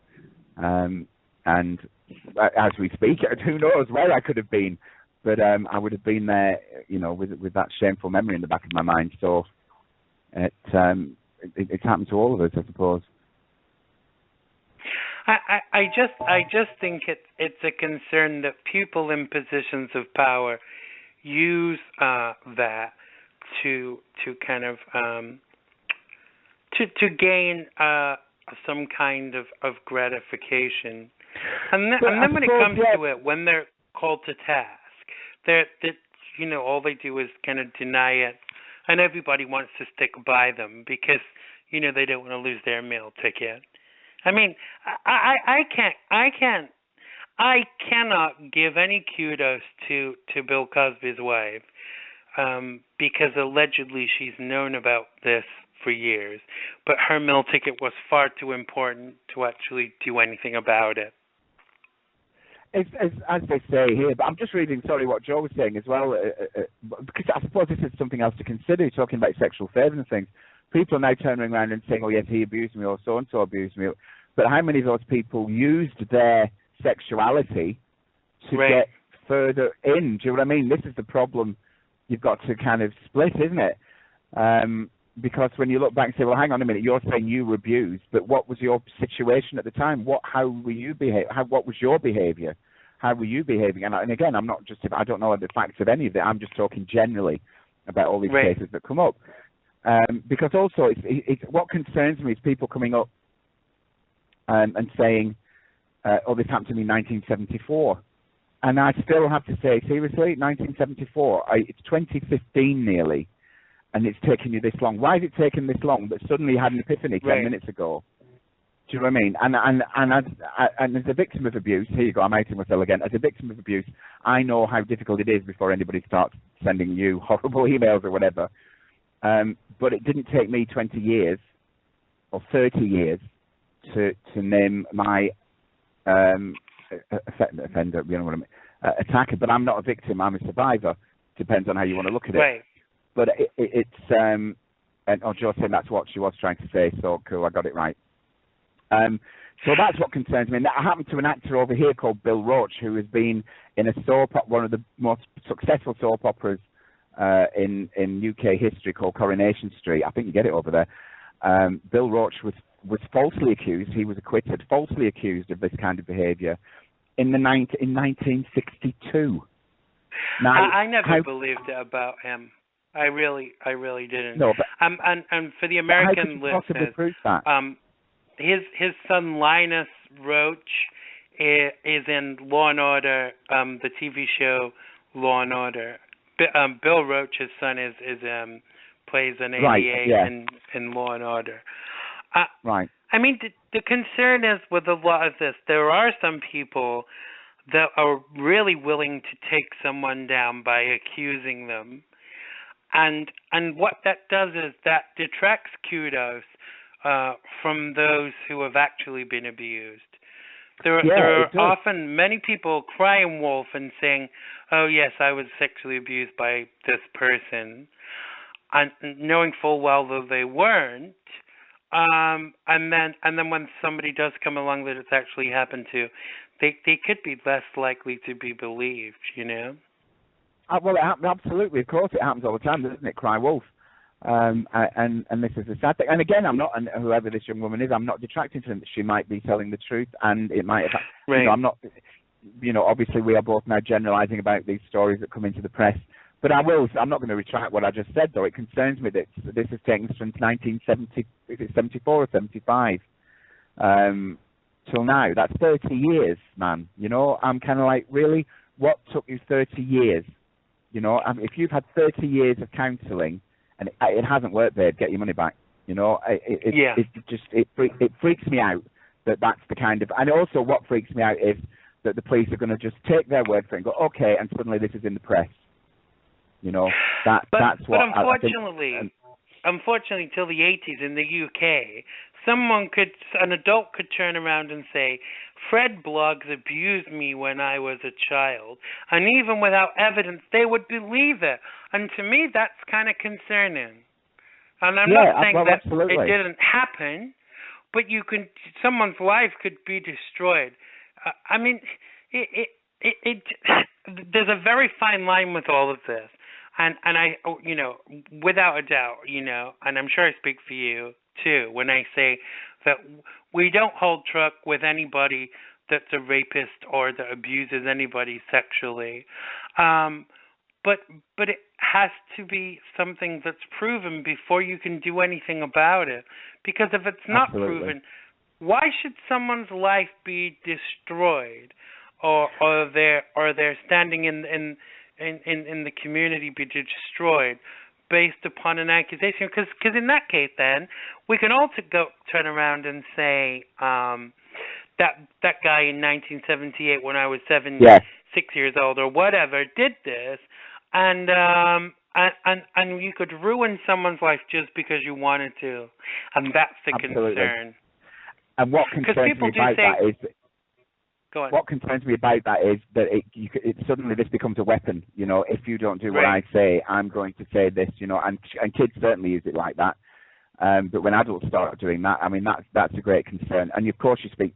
And as we speak, who knows where I could have been, but I would have been there, you know, with that shameful memory in the back of my mind. So it's happened to all of us, I suppose. I just think it's a concern that people in positions of power use that to kind of to gain some kind of gratification, and then when it comes to it, when they're called to task, that you know, all they do is kind of deny it, and everybody wants to stick by them because, you know, they don't want to lose their meal ticket. I mean, I cannot give any kudos to Bill Cosby's wife, because allegedly she's known about this for years, but her meal ticket was far too important to actually do anything about it. As they say here, but I'm just reading, what Joe was saying as well, because I suppose this is something else to consider, talking about sexual favours and things. People are now turning around and saying, oh yes, he abused me, or so-and-so abused me. But how many of those people used their sexuality to get further in? Do you know what I mean? This is the problem you've got to kind of split, isn't it? Because when you look back and say, well, hang on a minute, you're saying you were abused, but what was your situation at the time? How were you what was your behaviour? How were you behaving? And again, I don't know the facts of any of it. I'm just talking generally about all these cases that come up. Because also, it's what concerns me is people coming up and saying, oh, this happened to me in 1974. And I still have to say, seriously, 1974, it's 2015 nearly, and it's taken you this long. Why has it taken this long? But suddenly you had an epiphany 10 minutes ago. Do you know what I mean? And as a victim of abuse, here you go, I'm outing myself again. As a victim of abuse, I know how difficult it is before anybody starts sending you horrible emails or whatever. But it didn't take me 20 years or 30 years to name my offender, you know what I mean, attacker. But I'm not a victim, I'm a survivor. Depends on how you want to look at it. But it's and Joe saying that's what she was trying to say. So cool, I got it right. So that's what concerns me. And that happened to an actor over here called Bill Roach, who has been in a one of the most successful soap operas in UK history called Coronation Street. I think you get it over there. Bill Roach was falsely accused. He was acquitted, falsely accused of this kind of behaviour in 1962. Now, I never believed it about him. I really didn't. No, but and for the American listeners, his son Linus Roach is in Law and Order, the TV show Law and Order. Bill Roach, his son, plays an ADA in Law and Order. Right. I mean, the concern is with a lot of this, there are some people that are really willing to take someone down by accusing them. And what that does is that detracts kudos from those who have actually been abused. There are often many people crying wolf and saying, "Oh yes, I was sexually abused by this person," and knowing full well that they weren't. And then when somebody does come along that it's actually happened to, they could be less likely to be believed. You know. Well, absolutely. Of course, it happens all the time, doesn't it? Cry wolf. And this is a sad thing. And again, I'm not, and whoever this young woman is, I'm not detracting from that. She might be telling the truth, and it might have. Right. You know, I'm not. You know, obviously, we are both now generalising about these stories that come into the press. But I'm not going to retract what I just said, though. It concerns me that this has taken us from 1970, is it 74 or 75, till now. That's 30 years, man. You know, I'm kind of like, really? What took you 30 years? You know, if you've had 30 years of counselling and it hasn't worked, babe, get your money back. You know, it freaks me out that that's the kind of, and also what freaks me out is that the police are going to just take their word for it and go, okay, and suddenly this is in the press. You know, that's what. But unfortunately, till the 80s in the UK, an adult could turn around and say, Fred Bloggs abused me when I was a child, and even without evidence, they would believe it. And to me, that's kind of concerning. And I'm not saying that it didn't happen, but someone's life could be destroyed. I mean, there's a very fine line with all of this. And I, you know, without a doubt, you know, and I'm sure I speak for you too when I say that we don't hold truck with anybody that's a rapist or that abuses anybody sexually. But it has to be something that's proven before you can do anything about it. Because if it's not proven, why should someone's life be destroyed or their standing in the community be destroyed based upon an accusation? Because in that case, then we can also turn around and say that guy in 1978, when I was 6 years old or whatever, did this, and you could ruin someone's life just because you wanted to, and that's the concern. And what concerns me about that is. What concerns me about that is that it suddenly this becomes a weapon. You know, if you don't do what I say, I'm going to say this. You know, and kids certainly use it like that. But when adults start doing that, I mean, that's a great concern. And of course, you speak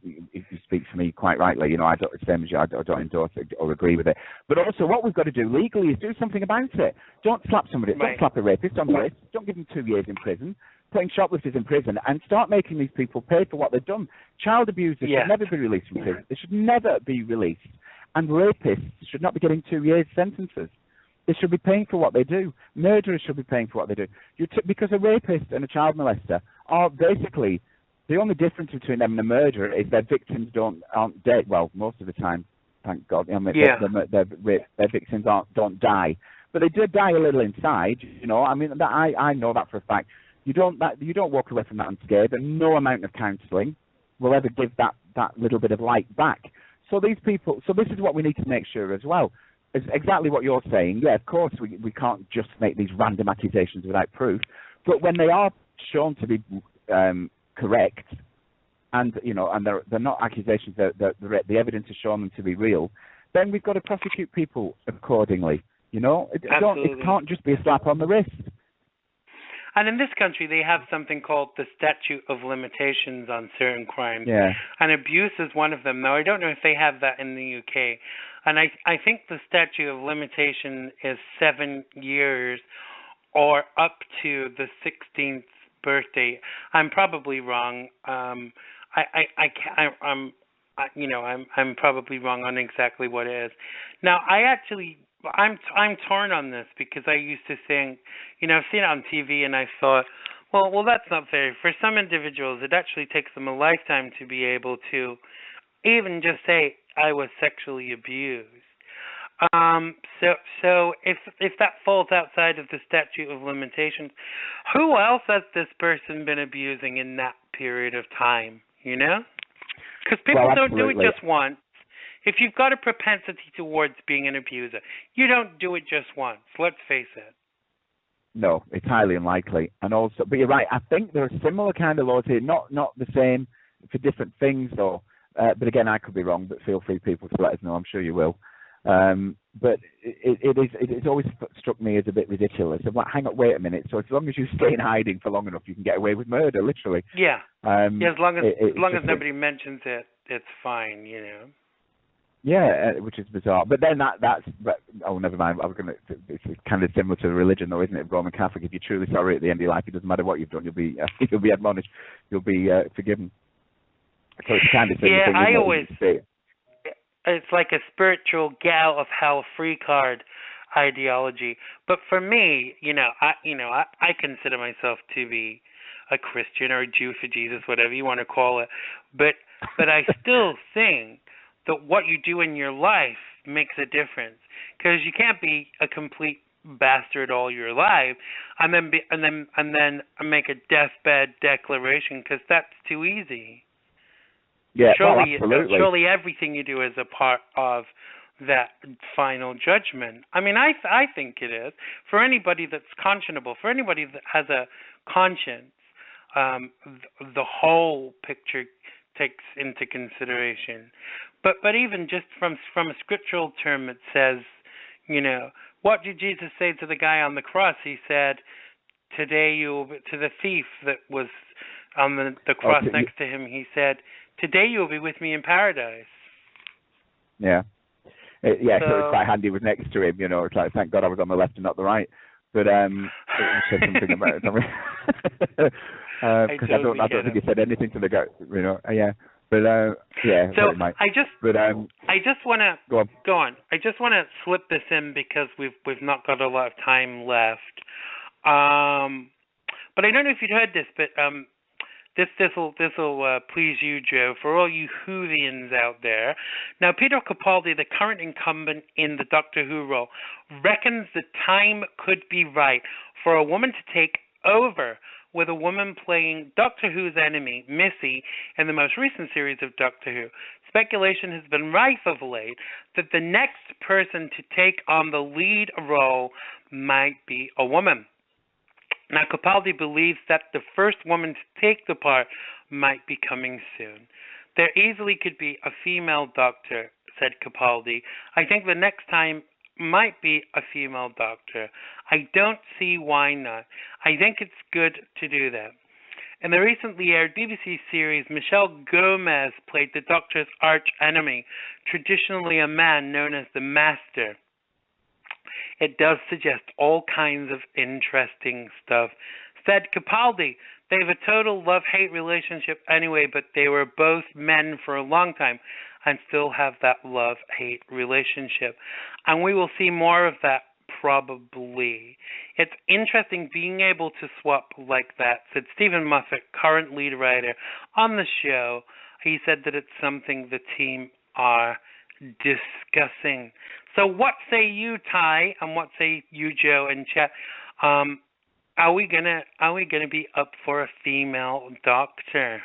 for me quite rightly. You know, I don't, same as you, I don't endorse it or agree with it. But also, what we've got to do legally is do something about it. Don't slap somebody. Don't slap a rapist on the wrist. Don't give them 2 years in prison. Putting shoplifters in prison, and start making these people pay for what they've done. Child abusers should never be released from prison. They should never be released. And rapists should not be getting 2 years sentences. They should be paying for what they do. Murderers should be paying for what they do. Because a rapist and a child molester are basically, the only difference between them and a murderer is their victims aren't dead. Well, most of the time, thank God. You know, their victims don't die. But they do die a little inside, you know. I mean, I know that for a fact. You don't walk away from that unscathed, and no amount of counselling will ever give that little bit of light back. So these people, so this is what we need to make sure as well. It's exactly what you're saying. Yeah, of course we can't just make these random accusations without proof, but when they are shown to be correct, and you know, and they're not accusations that the evidence has shown them to be real, then we've got to prosecute people accordingly. You know, it can't just be a slap on the wrist. And in this country, they have something called the statute of limitations on certain crimes. Yeah. And abuse is one of them. Now, I don't know if they have that in the UK. And I think the statute of limitation is 7 years or up to the 16th birthday. I'm probably wrong. I'm probably wrong on exactly what it is. Now, I'm torn on this because I used to think, I've seen it on TV and I thought, well, that's not fair. For some individuals, it actually takes them a lifetime to be able to even just say, I was sexually abused. So if that falls outside of the statute of limitations, who else has this person been abusing in that period of time, Because people don't do it just once. If you've got a propensity towards being an abuser, you don't do it just once. Let's face it. No, it's highly unlikely. And also, but you're right, I think there are similar kind of laws here, not the same for different things, though. But again, I could be wrong, but feel free, people, to let us know. I'm sure you will. But it's always struck me as a bit ridiculous. I'm like, hang on, wait a minute. So as long as you stay in hiding for long enough, you can get away with murder, literally. Yeah. As long as nobody mentions it, it's fine, Yeah, which is bizarre. But then never mind. It's kind of similar to religion, though, isn't it? Roman Catholic. If you're truly sorry at the end of your life, it doesn't matter what you've done. You'll be admonished. You'll be forgiven. So it's kind of similar thing. I always say it's like a spiritual gal of hell free card ideology. But for me, I consider myself to be a Christian or a Jew for Jesus, whatever you want to call it. But I still think that what you do in your life makes a difference, because you can't be a complete bastard all your life and then make a deathbed declaration, because that's too easy. Yeah, absolutely. Surely everything you do is a part of that final judgment. I mean, I think it is. For anybody that's conscionable, for anybody that has a conscience, the whole picture takes into consideration. But even just from a scriptural term, it says, what did Jesus say to the guy on the cross? He said, to the thief that was on the cross next to him, he said, today you will be with me in paradise. Yeah. So it's quite handy. It was next to him, It's like, thank God I was on the left and not the right. But it said something about it. Because I don't think he said anything to the guy, Yeah. But So I just want to go on. I just want to slip this in because we've not got a lot of time left. But I don't know if you'd heard this, but this'll please you, Joe, for all you Whovians out there. Now, Peter Capaldi, the current incumbent in the Doctor Who role, reckons the time could be right for a woman to take over, with a woman playing Doctor Who's enemy, Missy, in the most recent series of Doctor Who. Speculation has been rife of late that the next person to take on the lead role might be a woman. Now, Capaldi believes that the first woman to take the part might be coming soon. There easily could be a female Doctor, said Capaldi. I think the next time might be a female Doctor. I don't see why not. I think it's good to do that. In the recently aired BBC series, Michelle Gomez played the Doctor's arch enemy, traditionally a man known as the Master. It does suggest all kinds of interesting stuff. Said Capaldi, they have a total love-hate relationship anyway, but they were both men for a long time and still have that love-hate relationship. And we will see more of that probably. It's interesting being able to swap like that, said Stephen Moffat, current lead writer on the show. He said that it's something the team are discussing. So what say you, Ty, and what say you, Joe, and chat? Are we gonna be up for a female Doctor?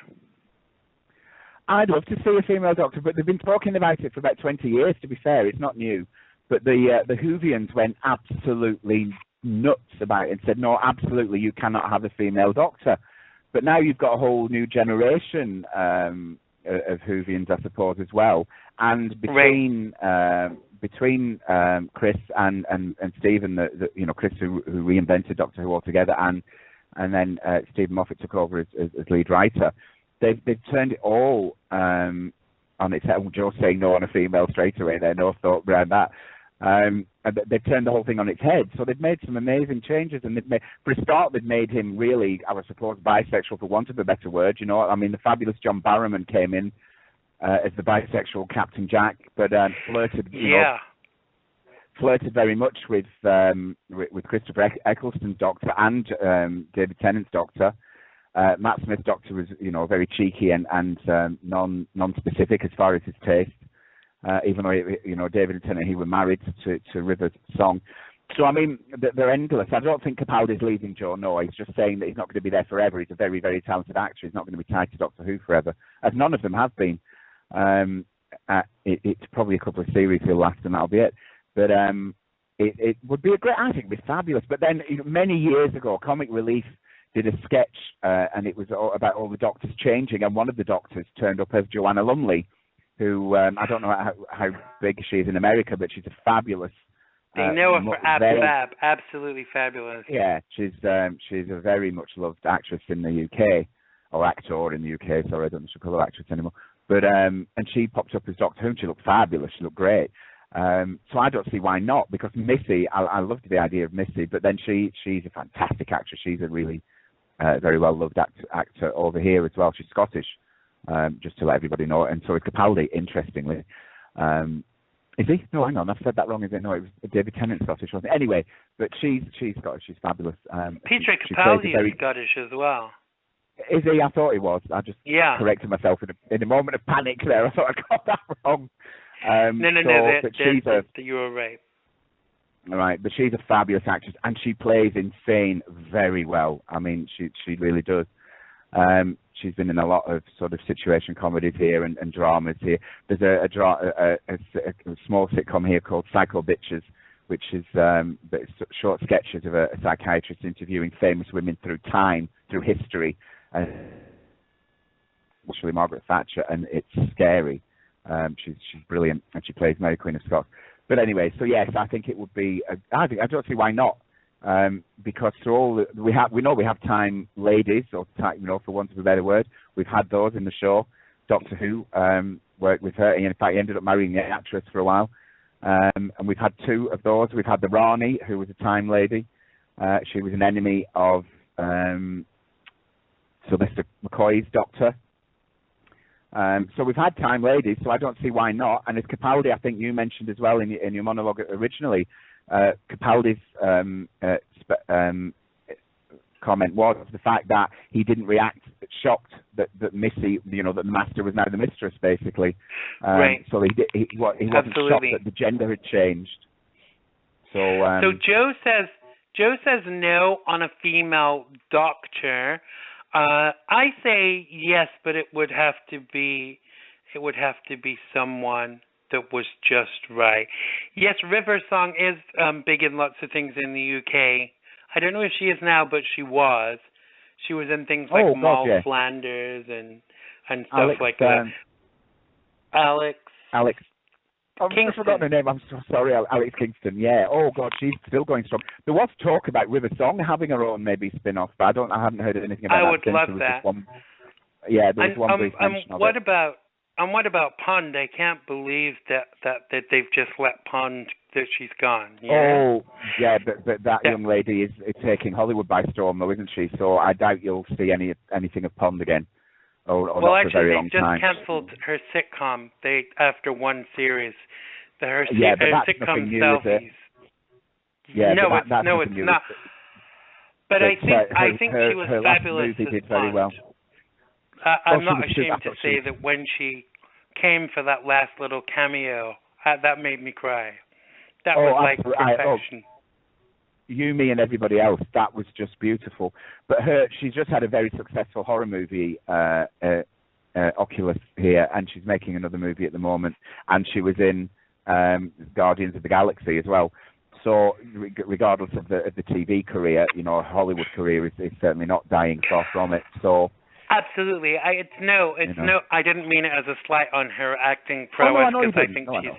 I'd love to see a female Doctor, but they've been talking about it for about 20 years, to be fair. It's not new. But the Whovians went absolutely nuts about it and said, no, absolutely, you cannot have a female Doctor. But now you've got a whole new generation of Whovians, I suppose, as well. And between Chris and Stephen, Chris who reinvented Doctor Who altogether, and and then Stephen Moffat took over as lead writer. They've turned it all on its head. Joe saying no on a female straight away there, no thought around that. And they've turned the whole thing on its head. So they've made some amazing changes, and for a start, they've made him really, I suppose, bisexual, for want of a better word. I mean, the fabulous John Barrowman came in as the bisexual Captain Jack, but flirted, flirted very much with Christopher Eccleston's Doctor and David Tennant's Doctor. Matt Smith's Doctor was, very cheeky and non-specific as far as his taste. Even though, David Tennant, he were married to River's song. So, I mean, they're endless. I don't think Capaldi's leaving Joe, no. He's just saying that he's not going to be there forever. He's a very, very talented actor. He's not going to be tied to Doctor Who forever, as none of them have been. It's probably a couple of series he'll last, and that'll be it. But it would be I think it would be fabulous. But then, many years ago, Comic Relief did a sketch, and it was about all the Doctors changing, and one of the Doctors turned up as Joanna Lumley, who I don't know how big she is in America, but she's a fabulous. They know her for absolutely fabulous. Yeah, she's a very much loved actress in the UK, or actor in the UK. Sorry, I don't know if she call her actress anymore. But and she popped up as Doctor Who. And she looked fabulous. She looked great. So I don't see why not, because Missy, I loved the idea of Missy, but then she's a fantastic actress. She's a really very well loved actor over here as well. She's Scottish. Just to let everybody know, and so is Capaldi, interestingly. Is he? No, hang on, I've said that wrong, is it? No, it was David Tennant Scottish, wasn't it? Anyway, but she's Scottish, she's fabulous. Peter Capaldi is Scottish as well. Is he? I thought he was. I just corrected myself in a moment of panic there. I thought I got that wrong. You were right. All right, but she's a fabulous actress, and she plays insane very well. I mean, she really does. She's been in a lot of sort of situation comedies here and dramas here. There's a small sitcom here called Psycho Bitches, which is short sketches of a psychiatrist interviewing famous women through time, through history, especially Margaret Thatcher, and it's scary. She's brilliant, and she plays Mary Queen of Scots. But anyway, so yes, I think it would be. I don't see why not. Because we have time ladies, or time, for want of a better word, we've had those in the show. Doctor Who worked with her, and in fact, he ended up marrying the actress for a while. And we've had two of those. We've had the Rani, who was a time lady. She was an enemy of Sylvester McCoy's Doctor. So we've had time ladies, so I don't see why not. And it's Capaldi, I think you mentioned as well in your monologue originally. Capaldi's comment was the fact that he didn't react shocked that Missy, that the Master was now the Mistress, basically. Right. So he wasn't shocked that the gender had changed. So Joe says no on a female Doctor. I say yes, but it would have to be someone that was just right. Yes, River Song is big in lots of things in the UK. I don't know if she is now, but she was. She was in things like Flanders and stuff like that. Alex. I've forgotten her name. I'm so sorry, Alex Kingston. Yeah. Oh God, she's still going strong. There was talk about River Song having her own maybe spin-off, but I haven't heard anything about that. I would love that. There was one brief mention of it. What about Pond? I can't believe that they've just let Pond, that she's gone. Oh, yeah, but that young lady is taking Hollywood by storm, though, isn't she? So I doubt you'll see anything of Pond again. Or not for a very long time. Well, actually, they just cancelled her sitcom. After one series, her sitcom Selfies. Yeah, no, it's not. But I think she was fabulous as did very well. I'm not ashamed to say that when she came for that last little cameo, that made me cry. That was like perfection. You, me, and everybody else, that was just beautiful. But she's just had a very successful horror movie, Oculus, here, and she's making another movie at the moment. And she was in Guardians of the Galaxy as well. So regardless of the TV career, her Hollywood career is certainly not dying far from it. So. Absolutely. I didn't mean it as a slight on her acting prowess, because I think she's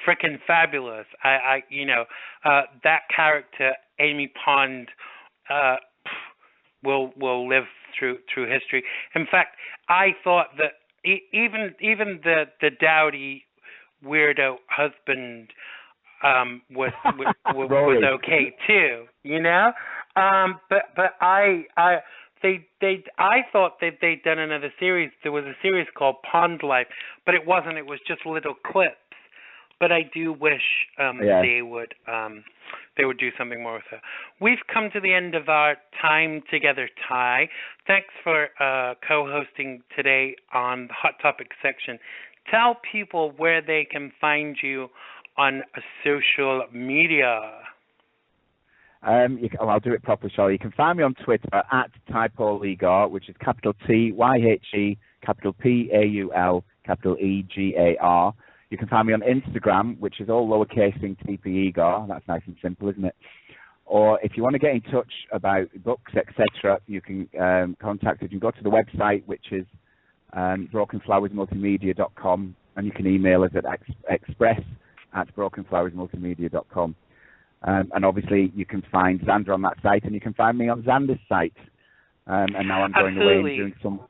freaking fabulous. That character, Amy Pond, will live through history. In fact, I thought that even the dowdy weirdo husband was okay too, you know. But I thought that they'd done another series. There was a series called Pond Life, but it wasn't. It was just little clips. But I do wish they would do something more with it. We've come to the end of our time together, Tyhe. Thanks for co-hosting today on the Hot Topic section. Tell people where they can find you on social media. I'll do it properly, Charlie. You can find me on Twitter at Egar, which is capital T-Y-H-E, capital P-A-U-L, capital E-G-A-R. You can find me on Instagram, which is all lowercase in TP Egar. That's nice and simple, isn't it? Or if you want to get in touch about books, etc., you can contact us. You can go to the website, which is brokenflowersmultimedia.com, and you can email us at express@brokenflowersmultimedia.com. And obviously, you can find Xander on that site, and you can find me on Xander's site. And now I'm going away and doing some.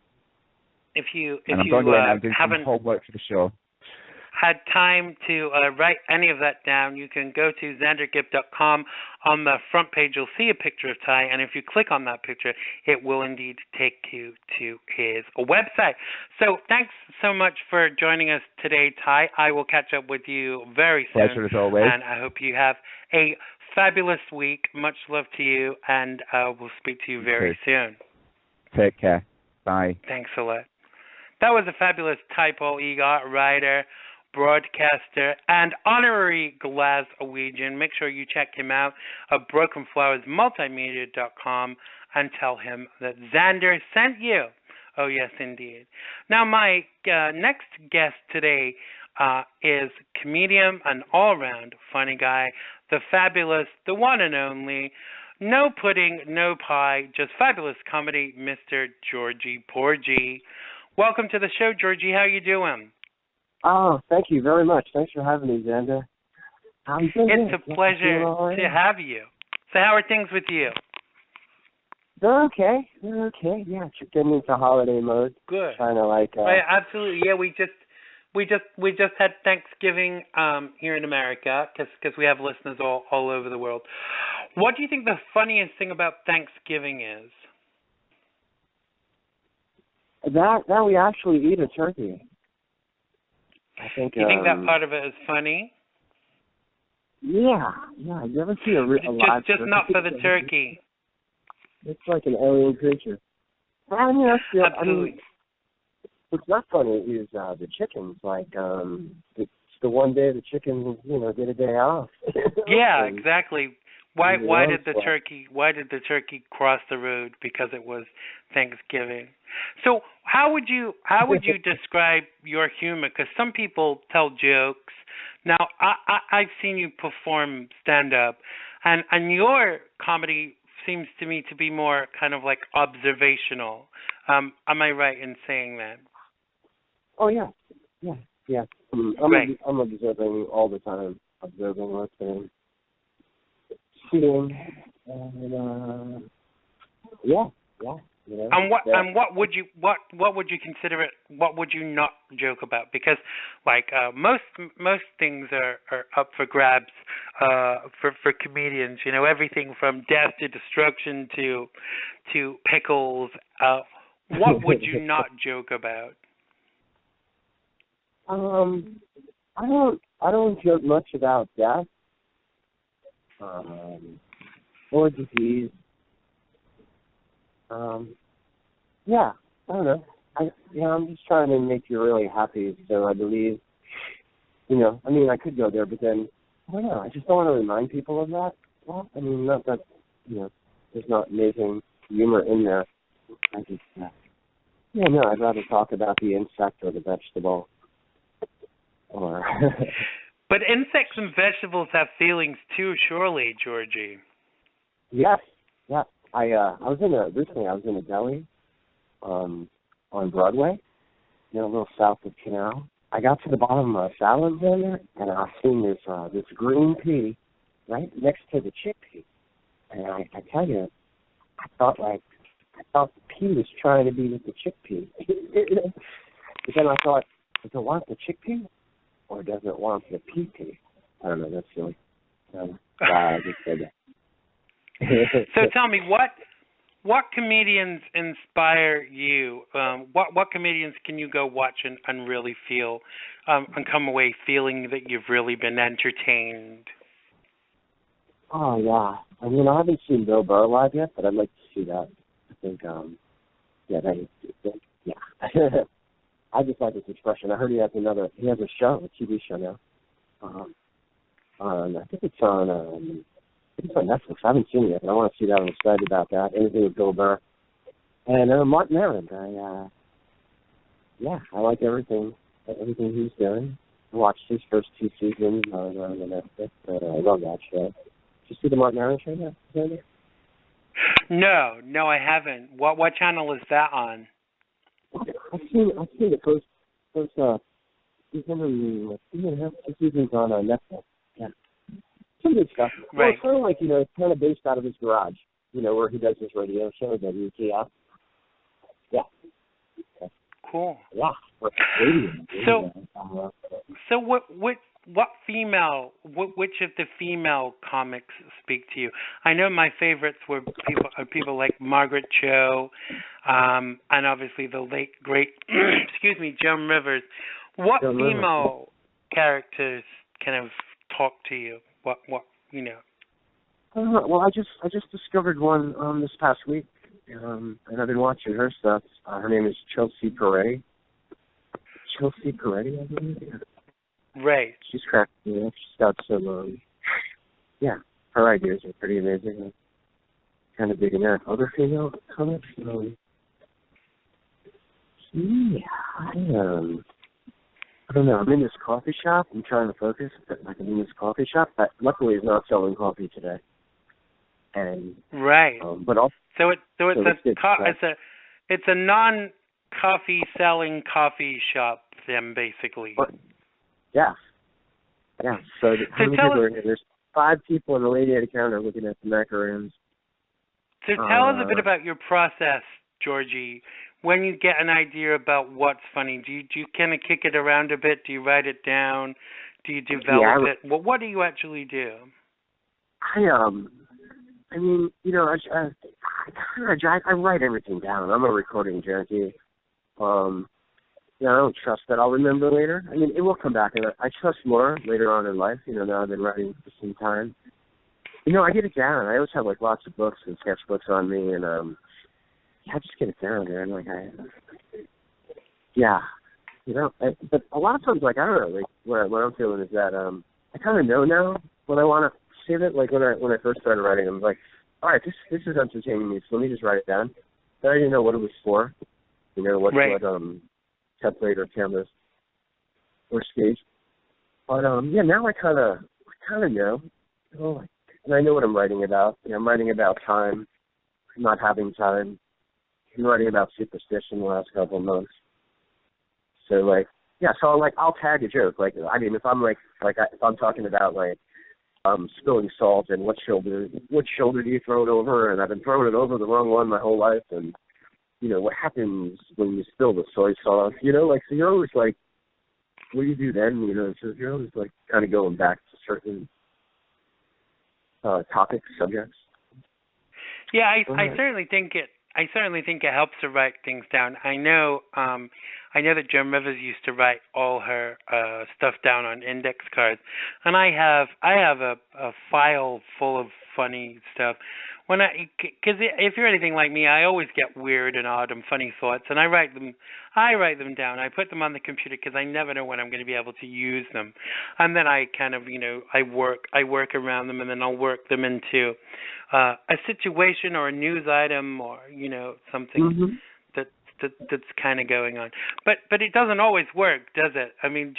If you haven't some homework for the show. Had time to write any of that down, you can go to xandergibb.com. On the front page, you'll see a picture of Tyhe, and if you click on that picture, it will indeed take you to his website. So thanks so much for joining us today, Tyhe. I will catch up with you very soon. Pleasure as always. And I hope you have a fabulous week. Much love to you, and we'll speak to you very soon. Take care. Bye. Thanks a lot. That was a fabulous Tyhe Egar, writer, broadcaster, and honorary Glaswegian. Make sure you check him out at brokenflowersmultimedia.com and tell him that Xander sent you. Oh, yes, indeed. Now, my next guest today is comedian and all-around funny guy, the fabulous, the one and only, no pudding, no pie, just fabulous comedy, Mr. Georgie Porgie. Welcome to the show, Georgie. How you doing? Oh, thank you very much. Thanks for having me, Xander. It's a pleasure to have you. So how are things with you? They're okay. Yeah, getting into holiday mode. Good. Trying to Right, absolutely. Yeah, we just had Thanksgiving here in America because we have listeners all over the world. What do you think the funniest thing about Thanksgiving is? That we actually eat a turkey. I think. You think that part of it is funny? Yeah. You ever see a live just turkey? Not for the turkey. It's like an alien creature. Absolutely. I mean, what's not funny is the chickens. Like, it's the one day the chickens, get a day off. Yeah, exactly. Why did the turkey cross the road? Because it was Thanksgiving. So how would you describe your humor? Because some people tell jokes. Now I've seen you perform stand up, and your comedy seems to me to be more kind of like observational. Am I right in saying that? Oh yeah. I'm observing all the time. Observing, listening, seeing, and yeah. And what would you consider it? What would you not joke about? Because most things are up for grabs for comedians. Everything from death to destruction to pickles. What would you not joke about? I don't joke much about death or disease. Yeah, I don't know. I'm just trying to make you really happy. So I believe, I could go there, but then I don't know. I just don't want to remind people of that. Well, not that there's not amazing humor in there. I'd rather talk about the insect or the vegetable. Or But insects and vegetables have feelings too, surely, Georgie. Yes. Yeah. I was in a deli on Broadway, a little south of Canal. I got to the bottom of a salad there, and I seen this green pea right next to the chickpea. And I tell you, I thought I thought the pea was trying to be with the chickpea. But then I thought, does it want the chickpea or does it want the pea? I don't know. That's silly. I just said that. So tell me, what comedians inspire you? What comedians can you go watch and really feel and come away feeling that you've really been entertained? Oh, yeah. I mean, I haven't seen Bill Burr live yet, but I'd like to see that. I think, yeah. I just like his expression. I heard he has a show, a TV show now. I think it's on Netflix. I haven't seen it yet, but I want to see that. I'm excited about that. Anything with Bill Burr. And Mark Maron. I like everything he's doing. I watched his first 2 seasons on Netflix. I love that show. Did you see the Mark Maron show yet? No, I haven't. What channel is that on? I've seen the first season and 2.5 seasons on Netflix. Yeah. Some good stuff. Right. Well, it's kind of like, it's kind of based out of his garage, where he does his radio show, WTF. Yeah. Cool. Yeah. So what female, which of the female comics speak to you? I know my favorites were people like Margaret Cho, and obviously the late great, Joan Rivers. What female characters kind of talk to you? What Well, I just discovered one this past week, and I've been watching her stuff. Her name is Chelsea Peretti. I believe. Right. She's cracking me up. She's got some, her ideas are pretty amazing. I'm kind of digging that. Other female comics? I don't know. I'm in this coffee shop. I'm trying to focus, but I'm in this coffee shop. But luckily, it's not selling coffee today. And right. But also, it's a non-coffee selling coffee shop. Then basically. Yeah. So there's 5 people and a lady at a counter looking at the macarons. So tell us a bit about your process, Georgie. When you get an idea about what's funny, do you kind of kick it around a bit? Do you write it down? Do you develop it? Well, what do you actually do? I write everything down. I'm a recording junkie. I don't trust that I'll remember later. I mean, it will come back, and I trust more later on in life. Now I've been writing for some time. I get it down. I always have lots of books and sketchbooks on me, and I just get it down, man. But a lot of times, I don't know, what I'm feeling is that I kind of know now when I want to say it. When I first started writing, I'm like, all right, this is entertaining me, so let me just write it down. But I didn't know what it was for. What template or canvas or stage. But now I kind of know. And I know what I'm writing about. I'm writing about time, not having time. I'm writing about superstition the last couple of months. So I'll tag a joke. If I'm if I'm talking about spilling salt and what shoulder do you throw it over, and I've been throwing it over the wrong one my whole life, and what happens when you spill the soy sauce, so you're always what do you do then, so you're always kind of going back to certain topics, subjects. Yeah, I certainly think it helps to write things down. I know that Joan Rivers used to write all her stuff down on index cards, and I have a file full of funny stuff. Because if you're anything like me, I always get weird and odd and funny thoughts, and I write them down. I put them on the computer because I never know when I'm going to be able to use them, and then I kind of I work around them, and then I'll work them into a situation or a news item or something that's kind of going on. But it doesn't always work, does it? I mean,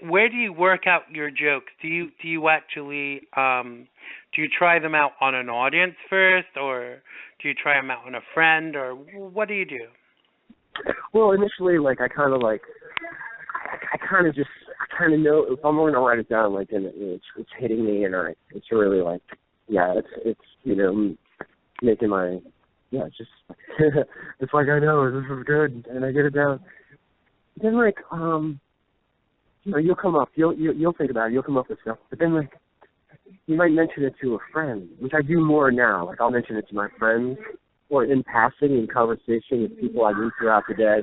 where do you work out your jokes? Do you actually do you try them out on an audience first, or do you try them out on a friend, or what do you do? Well, initially, I kind of know if I'm going to write it down, and it's hitting me, and it's really it's making my it's just it's like I know this is good, and I get it down. Then like you'll come up, you'll think about it, you'll come up with stuff, but then like you might mention it to a friend, which I do more now. Like I'll mention it to my friends, or in passing in conversation with people I meet throughout the day,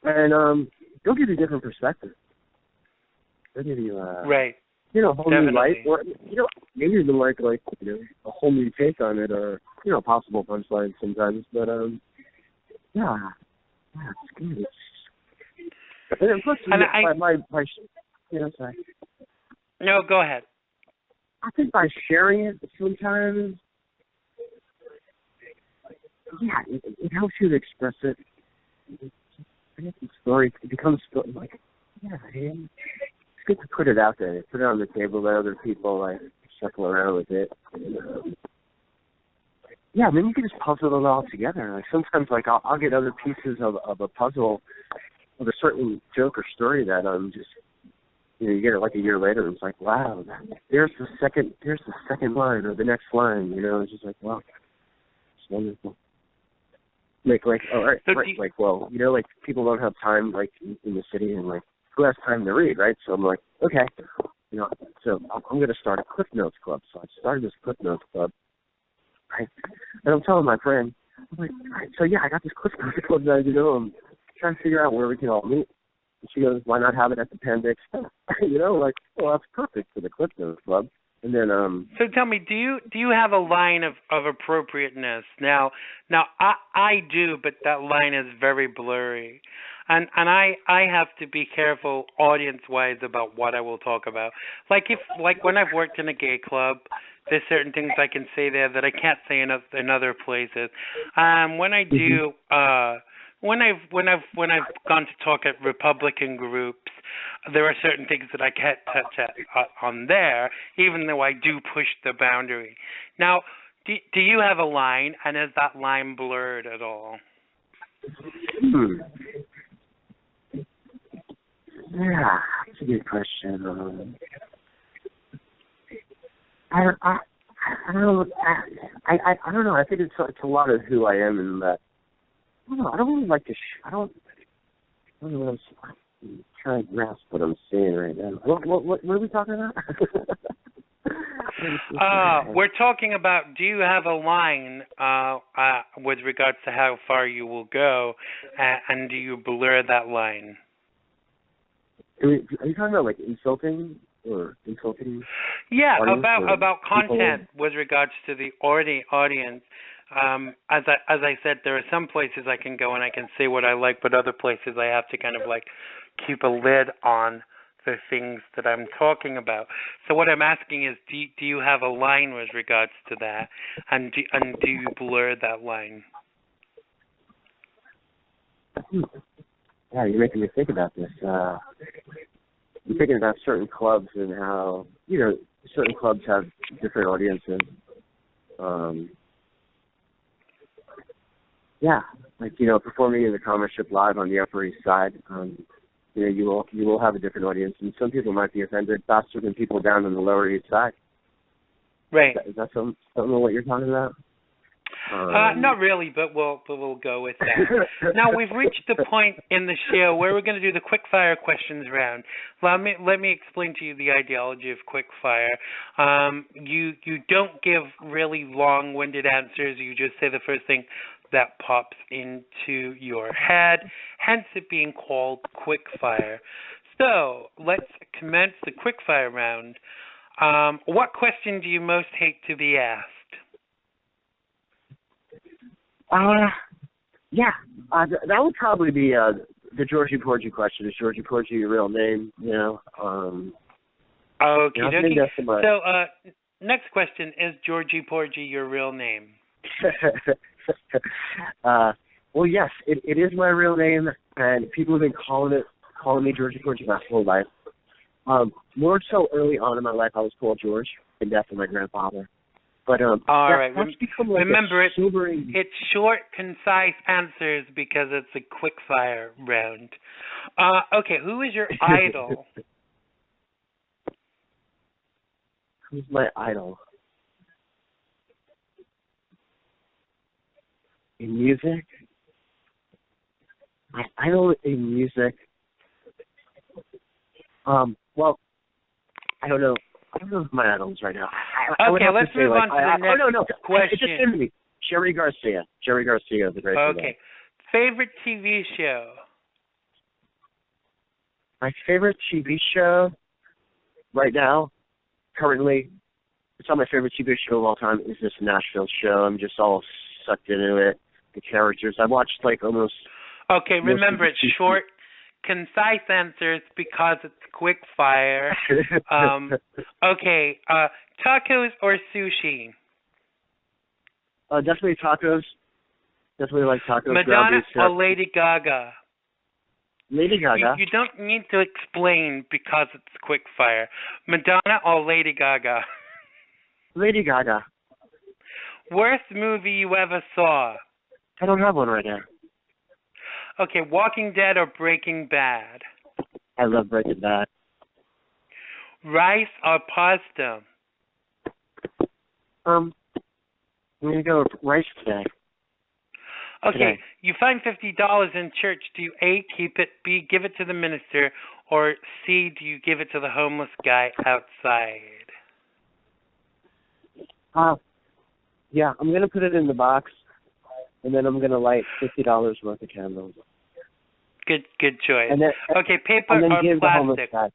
and they'll give you a different perspective. They'll give you right. A whole new light, or maybe even like a whole new take on it, or possible punchlines sometimes. But it's good. And then plus, sorry. No, go ahead. I think by sharing it sometimes, it helps you to express it. I guess the story, it becomes like, it's good to put it out there. Put it on the table, let other people like shuffle around with it. And, then you can just puzzle it all together. Like sometimes, like I'll get other pieces of a puzzle of a certain joke or story that just you get it like a year later, and it's like, wow, there's the second line or the next line. It's just like, wow, it's wonderful. Like, all right, like, well, like people don't have time like in the city, and like who has time to read, right? So I'm like, okay, so I'm going to start a Cliff Notes Club. So I started this Cliff Notes Club, right? And I'm telling my friend, I'm like, all right, so I got this Cliff Notes Club that I'm trying to figure out where we can all meet. And she goes, why not have it at the Pandix? Like, well, that's perfect for the Cliff Notes Club. And then so tell me, do you have a line of appropriateness? Now I do, but that line is very blurry. And I have to be careful audience wise about what I will talk about. Like when I've worked in a gay club, there's certain things I can say there that I can't say in other places. When I do when I've gone to talk at Republican groups, there are certain things that I can't touch on there, even though I do push the boundary. Now, do you have a line, and is that line blurred at all? Yeah, that's a good question. I don't know. I think it's a lot of who I am, in that. I don't know. I don't really like to. I don't know what I'm trying to grasp what I'm saying right now. What are we talking about? We're talking about, do you have a line with regards to how far you will go, and do you blur that line? Are you talking about like insulting or insulting? Yeah, about content with regards to the audience. As I said, there are some places I can go and I can say what I like, but other places I have to kind of like keep a lid on the things that I'm talking about. So what I'm asking is, do you have a line with regards to that, and do you blur that line? Yeah, you're making me think about this. I'm thinking about certain clubs and how certain clubs have different audiences. Like performing in the Commerce Ship Live on the Upper East Side. You will have a different audience, and some people might be offended faster than people down on the Lower East Side. Right. Is that something of what you're talking about? Not really, but we'll go with that. Now we've reached the point in the show where we're going to do the quick fire questions round. Let me explain to you the ideology of quick fire. You don't give really long-winded answers. You just say the first thing that pops into your head, hence it being called quick fire. So let's commence the quick fire round. What question do you most hate to be asked? That would probably be the Georgie Porgie question. Is Georgie Porgie your real name? Okay. So, next question, is Georgie Porgie your real name? Well, yes, it is my real name, and people have been calling me Georgie Porgie my whole life. More so early on in my life, I was called George, and death of my grandfather. But all right. become like Remember, sobering... it's short, concise answers because it's a quick fire round. Okay, who is your idol? Who's my idol? In music? I don't in music. Well, I don't know. I don't know who my idol is right now. I would have let's to say, move like, on to the next question. It just came to me. Jerry Garcia. Jerry Garcia is a great Okay. Favorite TV show? My favorite TV show right now, currently, it's not my favorite TV show of all time, is this Nashville show. I'm just all sucked into it. The characters. I watched, like, almost... Okay, remember, it's short, concise answers because it's quick fire. Okay, tacos or sushi? Definitely tacos. Definitely like tacos. Madonna or Lady Gaga? Lady Gaga. You don't need to explain because it's quick fire. Madonna or Lady Gaga? Lady Gaga. Worst movie you ever saw? I don't have one right now. Okay, Walking Dead or Breaking Bad? I love Breaking Bad. Rice or pasta? I'm going to go with rice today. Okay, you find $50 in church. Do you A, keep it, B, give it to the minister, or C, do you give it to the homeless guy outside? Yeah, I'm going to put it in the box, and then I'm going to light $50 worth of candles. Good choice. And then, okay, paper and then or give plastic? The homeless guy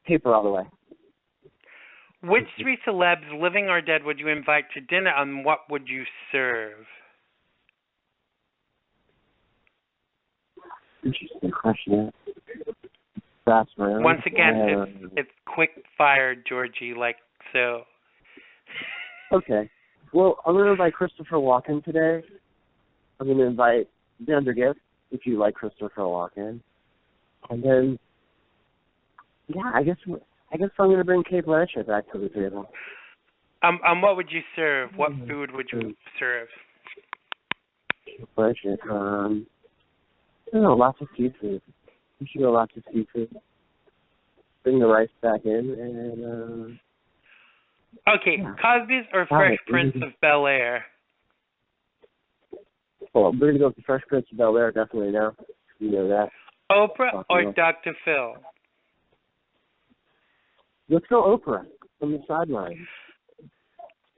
paper all the way. Which three celebs, living or dead, would you invite to dinner, and what would you serve? Interesting question. That's right. Once again, it's quick fire, Georgie, like so. Okay. Well, I'm going to invite Christopher Walken today. I'm going to invite Xander Gibb, if you like Christopher Walken. And then, yeah, I guess I'm going to bring Kate Blanchett back to the table. What would you serve? What food would you serve? Kate Blanchett, I don't know, lots of seafood. We should go lots of seafood. Bring the rice back in and... Okay, yeah. Cosby's or Fresh Prince of Bel-Air? Well, we're going to go with the Fresh Prince of Bel-Air, definitely now. You know that. Oprah or Dr. Phil? Let's go Oprah from the sideline.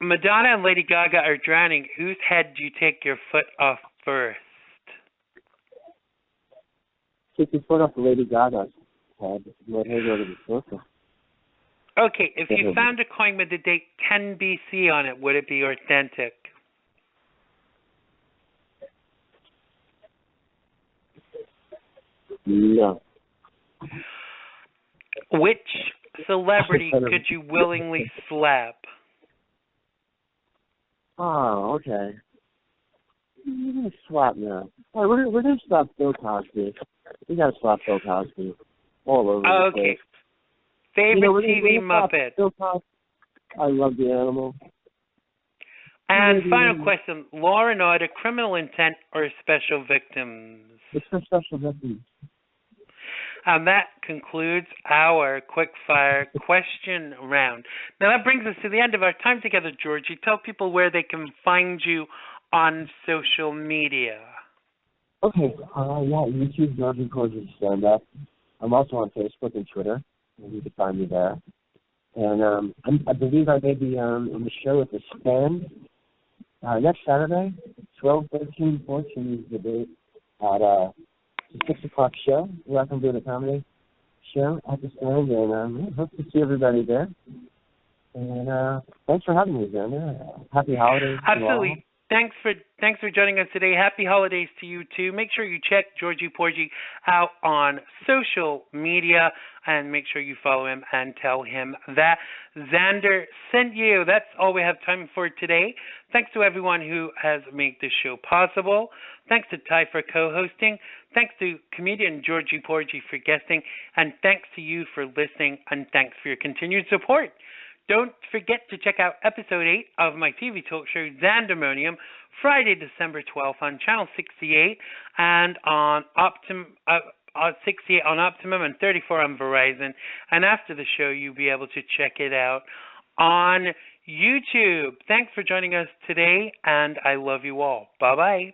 Madonna and Lady Gaga are drowning. Whose head do you take your foot off first? Take your foot off the Lady Gaga's head. Let her go to the sofa. Okay, if you found a coin with the date 10 BC on it, would it be authentic? No. Which celebrity could you willingly slap? Oh, okay. We're going to swap now. All right, we're going to slap Bill Cosby. We got to slap Bill Cosby all over the place. Okay. Favorite TV Muppet? Bill Cosby. I love the animal. And final question, law and order, criminal intent, or special victims? It's for special victims. And that concludes our quick-fire question round. Now that brings us to the end of our time together, Georgie. Tell people where they can find you on social media. Okay, YouTube, Georgie Porgie stand-up. I'm also on Facebook and Twitter. You can find me there. And I believe I may be on the show at the Stand next Saturday, 12, 13, 14 is the date, at the 6 o'clock show. Welcome to the comedy show at the Stand, and hope to see everybody there. And thanks for having me, Xander. Happy holidays. Absolutely. Thanks for joining us today. Happy holidays to you too. Make sure you check Georgie Porgie out on social media and make sure you follow him and tell him that Xander sent you. That's all we have time for today. Thanks to everyone who has made this show possible. Thanks to Tyhe for co-hosting. Thanks to comedian Georgie Porgie for guesting. And thanks to you for listening. And thanks for your continued support. Don't forget to check out episode 8 of my TV talk show, Xandermonium, Friday, December 12th on Channel 68 and on 68 on Optimum and 34 on Verizon. And after the show, you'll be able to check it out on YouTube. Thanks for joining us today, and I love you all. Bye-bye.